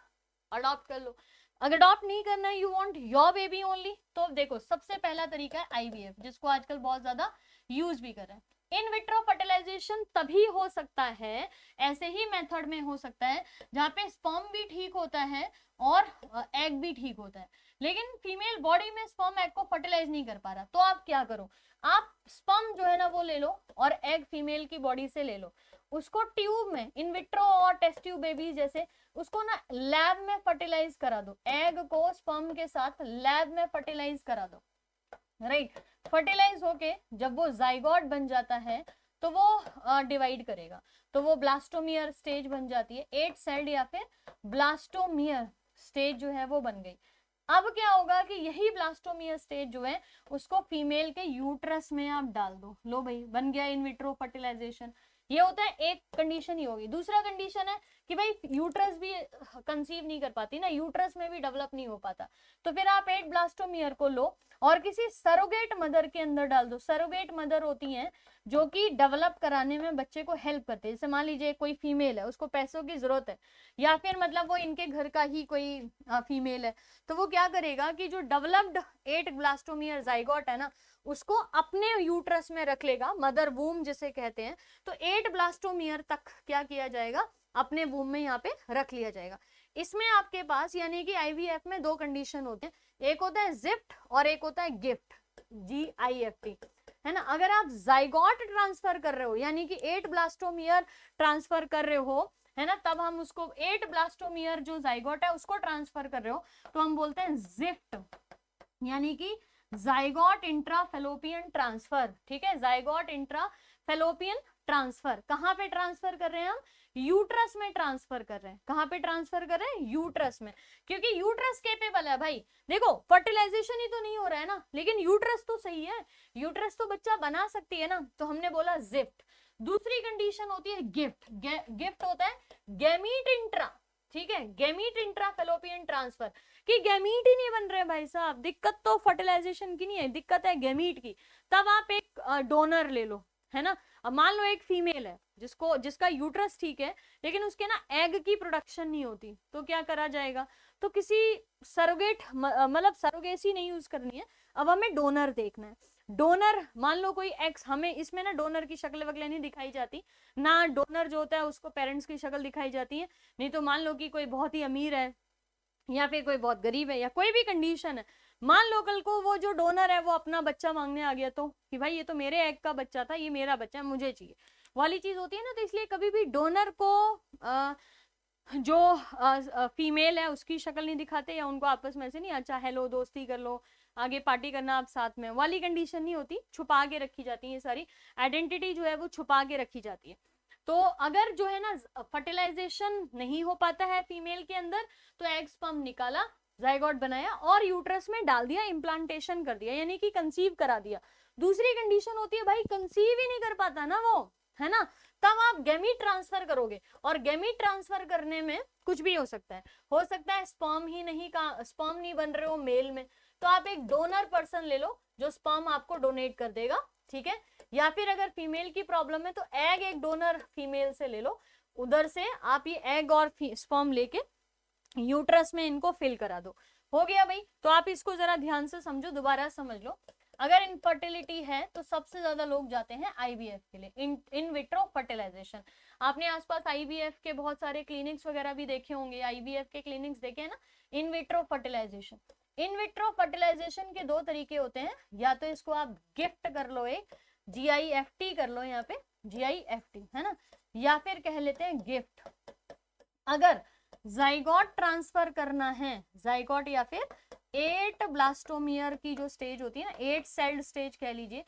अडॉप्ट कर लो। अगर अडॉप्ट नहीं करना है, you want your baby only, तो देखो सबसे पहला तरीका है आईवीएफ, जिसको आजकल बहुत ज्यादा यूज भी कर रहे हैं। इन विट्रो फर्टिलाइजेशन तभी हो सकता है, ऐसे ही मेथड में हो सकता है जहाँ पे स्पर्म भी ठीक होता है और एग भी ठीक होता है, लेकिन फीमेल बॉडी में स्पर्म एग को फर्टिलाइज नहीं कर पा रहा, तो आप क्या करो, आप स्पर्म जो है ना वो ले लो और एग फीमेल की बॉडी से ले लो, उसको ट्यूब में, इन विट्रो और टेस्ट ट्यूब बेबी जैसे, उसको ना लैब में फर्टिलाइज करा दो, एग को स्पर्म के साथ लैब में फर्टिलाइज करा दो, राइट। फर्टिलाइज होके जब वो जाइगोट बन जाता है तो वो डिवाइड करेगा, तो वो ब्लास्टोमियर स्टेज बन जाती है, 8 सेल्ड या फिर ब्लास्टोमियर स्टेज जो है वो बन गई। अब क्या होगा कि यही ब्लास्टोमियर स्टेज जो है उसको फीमेल के यूट्रस में आप डाल दो, लो भाई बन गया इन विट्रो फर्टिलाइजेशन। ये होता है, एक कंडीशन ही होगी। दूसरा कंडीशन है कि भाई यूट्रस भी कंसीव नहीं कर पाती ना, यूट्रस में भी डेवलप नहीं हो पाता, तो फिर आप 8 ब्लास्टोमियर को लो और किसी सरोगेट मदर के अंदर डाल दो। सरोगेट मदर होती हैं जो कि डेवलप कराने में बच्चे को हेल्प करते हैं। जैसे मान लीजिए कोई फीमेल है, उसको पैसों की जरूरत है, या फिर मतलब वो इनके घर का ही कोई फीमेल है, तो वो क्या करेगा कि जो डेवलप्ड 8 ब्लास्टोमियर जाइगोट है ना, उसको अपने यूट्रस में रख लेगा, मदर वूम जिसे कहते हैं। तो 8 ब्लास्टोमियर तक क्या किया जाएगा, अपने वूम में यहाँ पे रख लिया जाएगा। इसमें आपके पास यानी कि आईवीएफ में 2 कंडीशन होते हैं, एक होता है जिफ्ट और एक होता है गिफ्ट, GIFT, है ना। अगर आप जाइगोट ट्रांसफर कर रहे हो यानी कि 8 ब्लास्टोमियर ट्रांसफर कर रहे हो, है ना, तब हम उसको 8 ब्लास्टोमियर जो जाइगोट है उसको ट्रांसफर कर रहे हो तो हम बोलते हैं जिफ्ट, यानी कि जाइगोट इंट्राफेलोपियन ट्रांसफर, ठीक है। जाइगोट इंट्राफेलोपियन ट्रांसफर कहाँ पे ट्रांसफर कर रहे हैं हम, यूट्रस में ट्रांसफर कर रहे हैं। कहाँ पे ट्रांसफर कर रहे हैं, यूट्रस में, क्योंकि यूट्रस केपेबल है भाई। देखो फर्टिलाइजेशन ही तो नहीं हो रहा है ना, लेकिन यूट्रस तो सही है, यूट्रस तो बच्चा बना सकती है ना, तो हमने बोला जिफ्ट। दूसरी कंडीशन होती है गिफ्ट। गिफ्ट होता है गैमीट इंट्रा, ठीक है, गैमीट इंट्रा फेलोपियन ट्रांसफर, कि गैमीट ही नहीं बन रहे भाई साहब। दिक्कत तो फर्टिलाइजेशन की नहीं है, दिक्कत है गैमीट की। तब आप एक डोनर ले लो, है ना। अब मान लो एक फीमेल है जिसका यूट्रस ठीक है, लेकिन उसके ना एग की प्रोडक्शन नहीं होती, तो क्या करा जाएगा, तो किसी सरोगेट मतलब सरोगेसी नहीं यूज करनी है, अब हमें डोनर देखना है। डोनर मान लो कोई एक्स, हमें इसमें ना डोनर की शक्ल वगैरह नहीं दिखाई जाती ना, डोनर जो होता है उसको पेरेंट्स की शक्ल दिखाई जाती है। नहीं तो मान लो कि कोई बहुत ही अमीर है या फिर कोई बहुत गरीब है या कोई भी कंडीशन है, मान लो कल को वो जो डोनर है वो अपना बच्चा मांगने आ गया, तो कि भाई ये तो मेरे एग का बच्चा था, ये मेरा बच्चा है, मुझे चाहिए वाली चीज होती है ना। तो इसलिए कभी भी डोनर को जो फीमेल है उसकी शक्ल नहीं दिखाते, या उनको आपस में से नहीं, अच्छा हेलो दोस्ती कर लो, आगे पार्टी करना आप साथ में वाली कंडीशन नहीं होती, छुपा के रखी जाती है, ये सारी आइडेंटिटी जो है वो छुपा के रखी जाती है। तो अगर जो है ना फर्टिलाइजेशन नहीं हो पाता है फीमेल के अंदर, तो एग स्पर्म निकाला, जाइगोट बनाया और यूट्रस में डाल दिया, इम्प्लांटेशन कर दिया, यानी कि कंसीव करा दिया। दूसरी कंडीशन होती है भाई कंसीव ही नहीं कर पाता ना वो, है ना, तब आप गैमीट ट्रांसफर करोगे, और गैमीट ट्रांसफर करने में कुछ भी हो सकता है स्पर्म ही नहीं का स्पर्म नहीं बन रहे हो मेल में, तो आप एक डोनर पर्सन ले लो जो स्पर्म आपको डोनेट कर देगा, ठीक है। या फिर अगर फीमेल की प्रॉब्लम है तो एग एक डोनर फीमेल से ले लो, उधर से आप ये एग और स्पर्म लेके यूट्रस में इनको फिल करा दो, हो गया भाई। तो आप इसको जरा ध्यान से समझो, दोबारा समझ लो। अगर इनफर्टिलिटी है तो सबसे ज्यादा लोग जाते हैं आईवीएफ के लिए, इन विट्रो फर्टिलाइजेशन। आपने आसपास आईवीएफ के बहुत सारे क्लिनिक्स वगैरह भी देखे होंगे, आईवीएफ के क्लिनिक्स देखे हैं ना। In vitro fertilisation, in vitro fertilisation के 2 तरीके होते हैं, या तो इसको आप गिफ्ट कर लो, एक GIFT कर लो, यहाँ पे GIFT है ना, या फिर कह लेते हैं गिफ्ट। अगर जाइगोट ट्रांसफर करना है, जाइगोट या फिर 8 ब्लास्टोमियर की जो स्टेज होती है ना, 8 सेल्ड स्टेज कह लीजिए,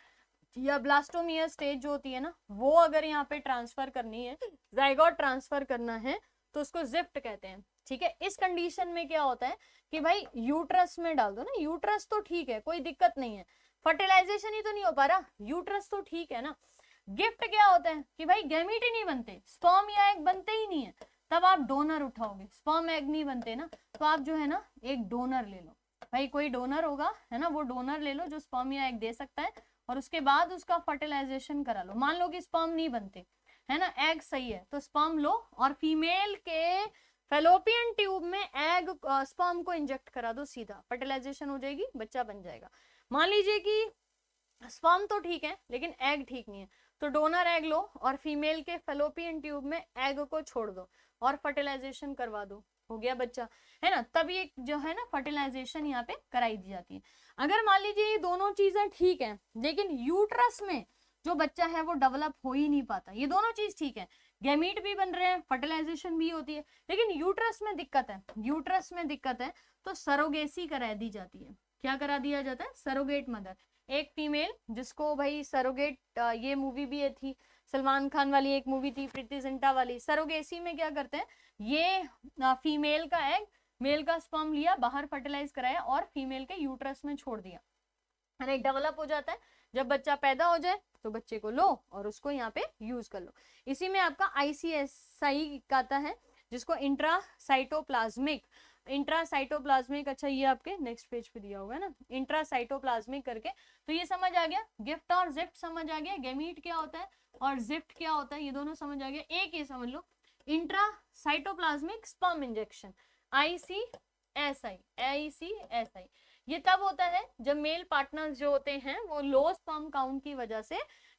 या ब्लास्टोमियर स्टेज जो होती है ना, वो अगर यहाँ पे ट्रांसफर करनी है, जाइगोट ट्रांसफर करना है, तो उसको जिफ्ट कहते हैं, ठीक है। इस कंडीशन में क्या होता है कि भाई यूट्रस में डाल दो ना, यूट्रस तो ठीक है, कोई दिक्कत नहीं है, फर्टिलाइजेशन ही तो नहीं हो पा रहा, यूट्रस तो ठीक है ना। गिफ्ट क्या होता है कि भाई गैमीट ही नहीं बनते, स्पर्म या एग बनते ही नहीं है, तब आप डोनर उठाओगे। स्पर्म एग नहीं बनते ना, तो आप जो है ना एक डोनर ले लो भाई, कोई डोनर होगा, है ना, वो डोनर ले लो जो स्पर्म या एग दे सकता है, और उसके बाद उसका फर्टिलाइजेशन करा लो। मान लो कि स्पर्म नहीं बनते, है ना, एग सही है, तो स्पर्म लो और फीमेल के फेलोपियन ट्यूब में एग स्पर्म को इंजेक्ट करा दो, सीधा फर्टिलाइजेशन हो जाएगी, बच्चा बन जाएगा। मान लीजिए कि स्पर्म तो ठीक है लेकिन एग ठीक नहीं है, तो डोनर एग लो और फीमेल के फेलोपियन ट्यूब में एग को छोड़ दो और फर्टिलाइजेशन करवा दो, हो गया बच्चा, है ना। तभी एक जो है ना फर्टिलाइजेशन यहाँ पे कराई दी जाती है। अगर मान लीजिए ये दोनों चीजें ठीक है, लेकिन यूट्रस में जो बच्चा है वो डेवलप हो ही नहीं पाता। ये दोनों चीज ठीक है, गैमीट भी बन रहे हैं, फर्टिलाइजेशन भी होती है, लेकिन यूट्रस में दिक्कत है, यूट्रस में दिक्कत है, तो सरोगेसी करा दी जाती है। क्या करा दिया जाता है? सरोगेट मदर, एक फीमेल जिसको भाई सरोगेट, ये मूवी भी ये थी सलमान खान वाली, एक मूवी थी प्रीति जिंटा वाली। सरोगेसी में क्या करते हैं, ये फीमेल का एग मेल का स्पर्म लिया, बाहर फर्टिलाइज कराया और फीमेल के यूट्रस में छोड़ दिया, है डेवलप हो जाता है। जब बच्चा पैदा हो जाए तो बच्चे को लो और उसको यहाँ पे यूज कर लो। इसी में आपका ICSI आता है, जिसको इंट्रासाइटोप्लाज्मिक, इंट्रासाइटोप्लाज्मिक, अच्छा ये आपके नेक्स्ट पेज पे दिया होगा ना, इंट्रासाइटोप्लाज्मिक करके। तो ये समझ आ गया, गिफ्ट और जिफ्ट समझ आ गया, गैमीट क्या होता है और जिफ्ट क्या होता है, ये दोनों समझ आ गया। एक ये समझ लो, intracytoplasmic sperm injection, ICSI, ICSI ये तब होता है जब मेल पार्टनर्स जो होते हैं वो लो स्पर्म काउंट की वजह से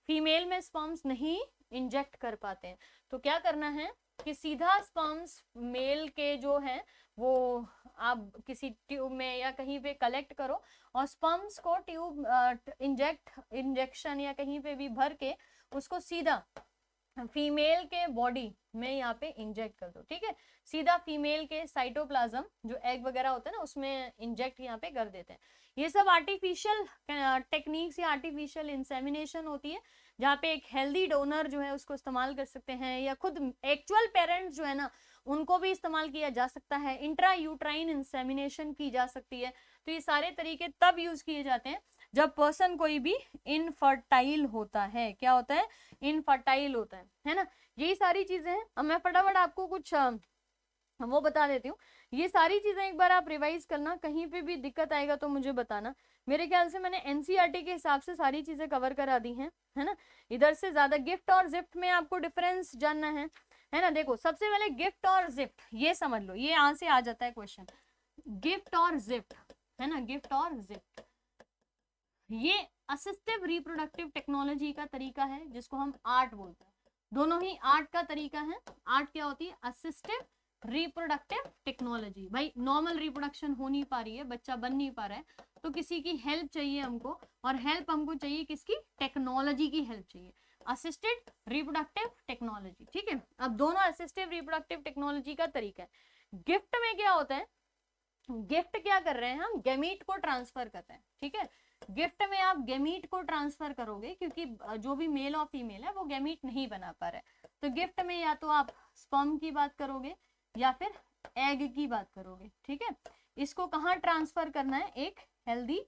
फीमेल में स्पर्म्स नहीं इंजेक्ट कर पाते हैं। तो क्या करना है कि सीधा स्पर्म्स मेल के जो है वो आप किसी ट्यूब में या कहीं पे कलेक्ट करो और स्पर्म्स को ट्यूब इंजेक्शन या कहीं पे भी भर के उसको सीधा फीमेल के बॉडी में यहाँ पे इंजेक्ट कर दो, ठीक है। सीधा फीमेल के साइटोप्लाज्म जो एग वगैरह होता है ना उसमें इंजेक्ट यहाँ पे कर देते हैं। ये सब आर्टिफिशियल टेक्निक्स या आर्टिफिशियल इंसेमिनेशन होती है, जहाँ पे एक हेल्दी डोनर जो है उसको इस्तेमाल कर सकते हैं, या खुद एक्चुअल पेरेंट्स जो है ना उनको भी इस्तेमाल किया जा सकता है। इंट्रा यूट्राइन इंसेमिनेशन की जा सकती है। तो ये सारे तरीके तब यूज किए जाते हैं जब पर्सन कोई भी इनफर्टाइल होता है। क्या होता है? इनफर्टाइल होता है ना। यही सारी चीजें हैं। अब मैं फटाफट आपको कुछ वो बता देती हूँ। ये सारी चीजें एक बार आप रिवाइज करना, कहीं पे भी दिक्कत आएगा तो मुझे बताना। मेरे ख्याल से मैंने NCERT के हिसाब से सारी चीजें कवर करा दी हैं, है ना। इधर से ज्यादा गिफ्ट और जिफ्ट में आपको डिफरेंस जानना है ना। देखो सबसे पहले गिफ्ट और जिफ्ट ये समझ लो, ये यहाँ से आ जाता है क्वेश्चन, गिफ्ट और जिफ्ट, है ना। गिफ्ट और जिफ्ट ये असिस्टिव रिप्रोडक्टिव टेक्नोलॉजी का तरीका है जिसको हम आर्ट बोलते हैं। दोनों ही आर्ट का तरीका है। आर्ट क्या होती है? Assistive reproductive technology. भाई नॉर्मल रिप्रोडक्शन हो नहीं पा रही है, बच्चा बन नहीं पा रहा है, तो किसी की हेल्प चाहिए हमको, और हेल्प हमको चाहिए किसकी? टेक्नोलॉजी की हेल्प चाहिए, असिस्टेड रिप्रोडक्टिव टेक्नोलॉजी, ठीक है। अब दोनों असिस्टिव रिप्रोडक्टिव टेक्नोलॉजी का तरीका है। गिफ्ट में क्या होता है? गिफ्ट क्या कर रहे हैं हम? गैमीट को ट्रांसफर करते हैं, ठीक है। गिफ्ट में आप गैमीट को ट्रांसफर करोगे क्योंकि जो भी मेल और फीमेल है वो गैमीट नहीं बना पा रहा है। तो गिफ्ट में या तो आप स्पर्म की बात करोगे या फिर एग की बात करोगे, ठीक है। इसको कहाँ ट्रांसफर करना है? एक हेल्दी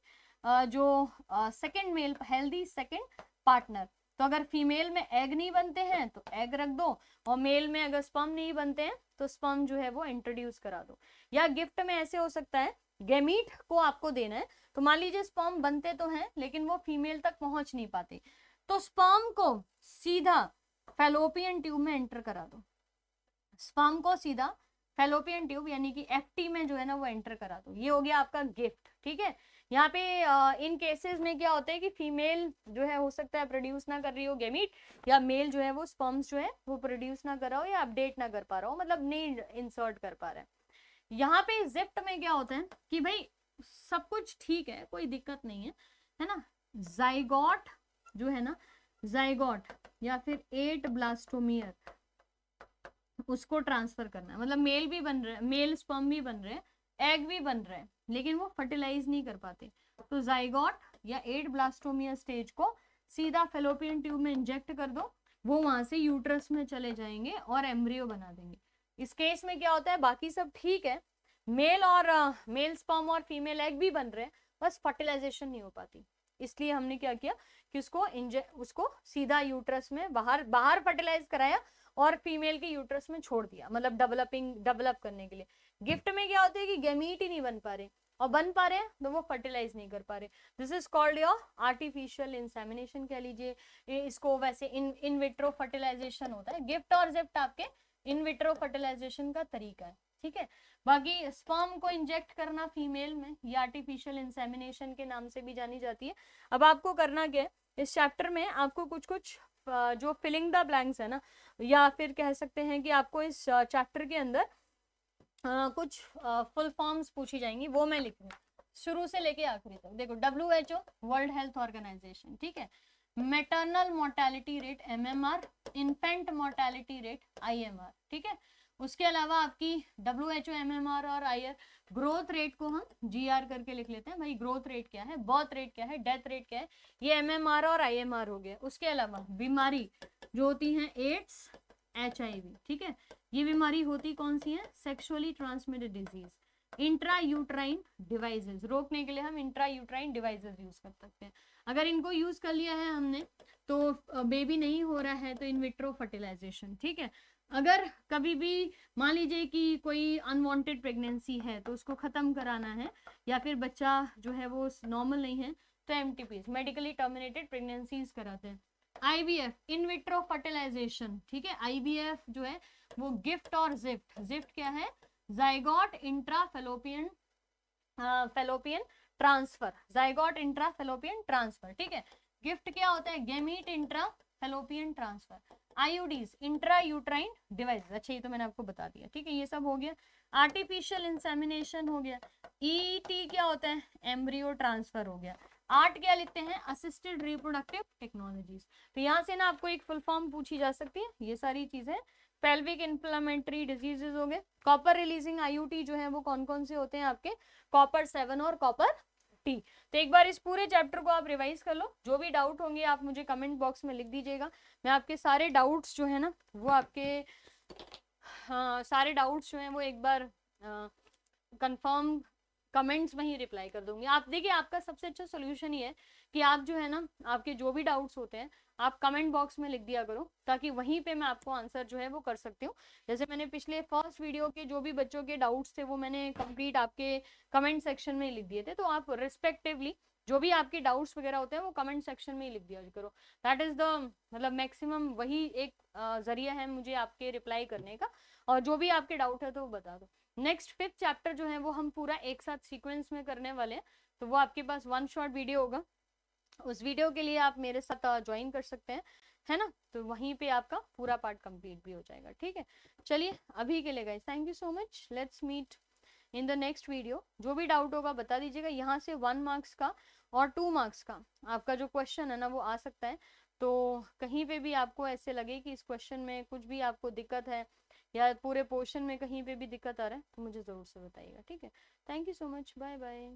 जो second male, healthy second partner. तो अगर फीमेल में एग नहीं बनते हैं तो एग रख दो, और मेल में अगर स्पर्म नहीं बनते हैं तो स्पर्म जो है वो इंट्रोड्यूस करा दो। या गिफ्ट में ऐसे हो सकता है, गैमीट को आपको देना है, तो मान लीजिए स्पर्म बनते तो हैं लेकिन वो फीमेल तक पहुंच नहीं पाते, तो स्पर्म को सीधा फैलोपियन ट्यूब में एंटर करा दो। स्पर्म को सीधा फैलोपियन ट्यूब यानी कि FT में जो है ना वो एंटर करा दो। ये हो गया आपका गिफ्ट, ठीक है। यहाँ पे इन केसेस में क्या होता है कि फीमेल जो है हो सकता है प्रोड्यूस ना कर रही हो गैमीट, या मेल जो है वो स्पर्म्स जो है वो प्रोड्यूस ना कर रहा हो या अपडेट ना कर पा रहा हो, मतलब नहीं इंसर्ट कर पा रहा है। यहाँ पे जिफ्ट में क्या होता है कि भाई सब कुछ ठीक है, कोई दिक्कत नहीं है ना। जाइगोट जो है ना, जाइगोट या फिर 8 ब्लास्टोमियर उसको ट्रांसफर करना है। मतलब मेल भी बन रहे हैं, मेल स्पर्म भी बन रहे हैं, एग भी बन रहे हैं, लेकिन वो फर्टिलाइज नहीं कर पाते। तो जाइगोट या 8 ब्लास्टोमियर स्टेज को सीधा फेलोपियन ट्यूब में इंजेक्ट कर दो, वो वहां से यूट्रस में चले जाएंगे और एम्ब्रियो बना देंगे। इस केस में क्या होता है, बाकी सब ठीक है, मेल और मेल स्पर्म और फीमेल एग भी बन रहे हैं, बस फर्टिलाइजेशन नहीं हो पाती। इसलिए हमने क्या किया कि उसको सीधा यूट्रस में बाहर फर्टिलाइज कराया और फीमेल के यूट्रस में छोड़ दिया, मतलब डेवलप करने के लिए। गिफ्ट में क्या होता है कि गैमीट ही नहीं बन पा रहे, और बन पा रहे हैं तो वो फर्टिलाइज नहीं कर पा रहे। This is called your artificial insemination कह लीजिए, इसको वैसे इन विट्रो फर्टिलाइजेशन होता है। गिफ्ट और जिफ्ट आपके इन विट्रो फर्टिलाइजेशन का तरीका है, ठीक है। बाकी स्पर्म को इंजेक्ट करना फीमेल में, ये आर्टिफिशियल इंसेमिनेशन के नाम से भी जानी जाती है। अब आपको करना क्या है, इस चैप्टर में आपको कुछ जो फिलिंग द ब्लैंक्स है ना, या फिर कह सकते हैं कि आपको इस चैप्टर के अंदर कुछ फुल फॉर्म्स पूछी जाएंगी, वो मैं लिखूंगी शुरू से लेके आखिरी तक। देखो WHO वर्ल्ड हेल्थ ऑर्गेनाइजेशन, ठीक है। Maternal mortality rate MMR, infant mortality rate IMR, ठीक है। उसके अलावा आपकी WHO MMR और IR, ग्रोथ रेट को हम GR करके लिख लेते हैं भाई, ग्रोथ रेट क्या है, बर्थ रेट क्या है, डेथ रेट क्या है, ये MMR और IMR हो गया। उसके अलावा बीमारी जो होती है एड्स, HIV, ठीक है, ये बीमारी होती कौन सी है, sexually transmitted disease. Intra uterine devices, रोकने के लिए हम इंट्रा यूट्राइन डिवाइसेस यूज कर सकते हैं। अगर इनको यूज कर लिया है हमने तो बेबी नहीं हो रहा है तो इन विट्रो फर्टिलाइजेशन, ठीक है। अगर कभी भी मान लीजिए कि कोई अनवांटेड प्रेगनेंसी है तो उसको खत्म कराना है, या फिर बच्चा जो है वो नॉर्मल नहीं है, तो MTPs, मेडिकली टर्मिनेटेड प्रेगनेंसीज कराते हैं। IVF, इन विट्रो फर्टिलाइजेशन, ठीक है। IVF जो है वो गिफ्ट और जिफ्ट, जिफ्ट क्या है, zygote intra fallopian fallopian transfer, zygote intra fallopian transfer, ठीक है। गिफ्ट क्या होता है, gamete intra fallopian transfer. IUDs, intra uterine device, अच्छा ये तो मैंने आपको बता दिया, ठीक है, ये सब हो गया। आर्टिफिशियल इंसेमिनेशन हो गया। ET क्या होता है, एम्ब्रियो ट्रांसफर हो गया। आर्ट क्या लिखते हैं, असिस्टेड रिप्रोडक्टिव टेक्नोलॉजीज। तो यहाँ से ना आपको एक फुल फॉर्म पूछी जा सकती है, ये सारी चीजें। पेल्विक इन्फ्लेमेटरी डिजीजेस हो गए। कॉपर रिलीजिंग IUT जो है वो कौन कौन से होते हैं आपके, कॉपर 7 और कॉपर T। तो एक बार इस पूरे चैप्टर को आप रिवाइज कर लो, जो भी डाउट होंगे आप मुझे कमेंट बॉक्स में लिख दीजिएगा। मैं आपके सारे डाउट्स जो है ना वो आपके सारे डाउट्स जो हैं वो एक बार कंफर्म कमेंट्स में ही रिप्लाई कर दूंगी। आप देखिए, आपका सबसे अच्छा सोल्यूशन ये है कि आप जो है ना, आपके जो भी डाउट्स होते हैं आप कमेंट बॉक्स में लिख दिया करो, ताकि वहीं पे मैं आपको आंसर जो है वो कर सकती हूँ। जैसे मैंने पिछले फर्स्ट वीडियो के जो भी बच्चों के डाउट्स थे वो मैंने कंप्लीट आपके कमेंट सेक्शन में लिख दिए थे, तो आप रिस्पेक्टिवली जो भी आपके डाउट्स वगैरह होते हैं वो कमेंट सेक्शन में ही लिख दिया करो। दैट इज द मतलब मैक्सिमम वही एक जरिया है मुझे आपके रिप्लाई करने का, और जो भी आपके डाउट है तो वो बता दो। नेक्स्ट 5th चैप्टर जो है वो हम पूरा एक साथ सीक्वेंस में करने वाले हैं, तो वो आपके पास 1 शॉर्ट वीडियो होगा, उस वीडियो के लिए आप मेरे साथ ज्वाइन कर सकते हैं, है ना। तो वहीं पे आपका पूरा पार्ट कंप्लीट भी हो जाएगा, ठीक है। चलिए अभी के लिए guys thank you so much, let's meet in the next video. जो भी डाउट होगा बता दीजिएगा। यहाँ से 1 मार्क्स का और 2 मार्क्स का आपका जो क्वेश्चन है ना वो आ सकता है, तो कहीं पे भी आपको ऐसे लगे कि इस क्वेश्चन में कुछ भी आपको दिक्कत है या पूरे पोर्शन में कहीं पे भी दिक्कत आ रहा है तो मुझे जरूर से बताइएगा, ठीक है। Thank you so much, bye bye.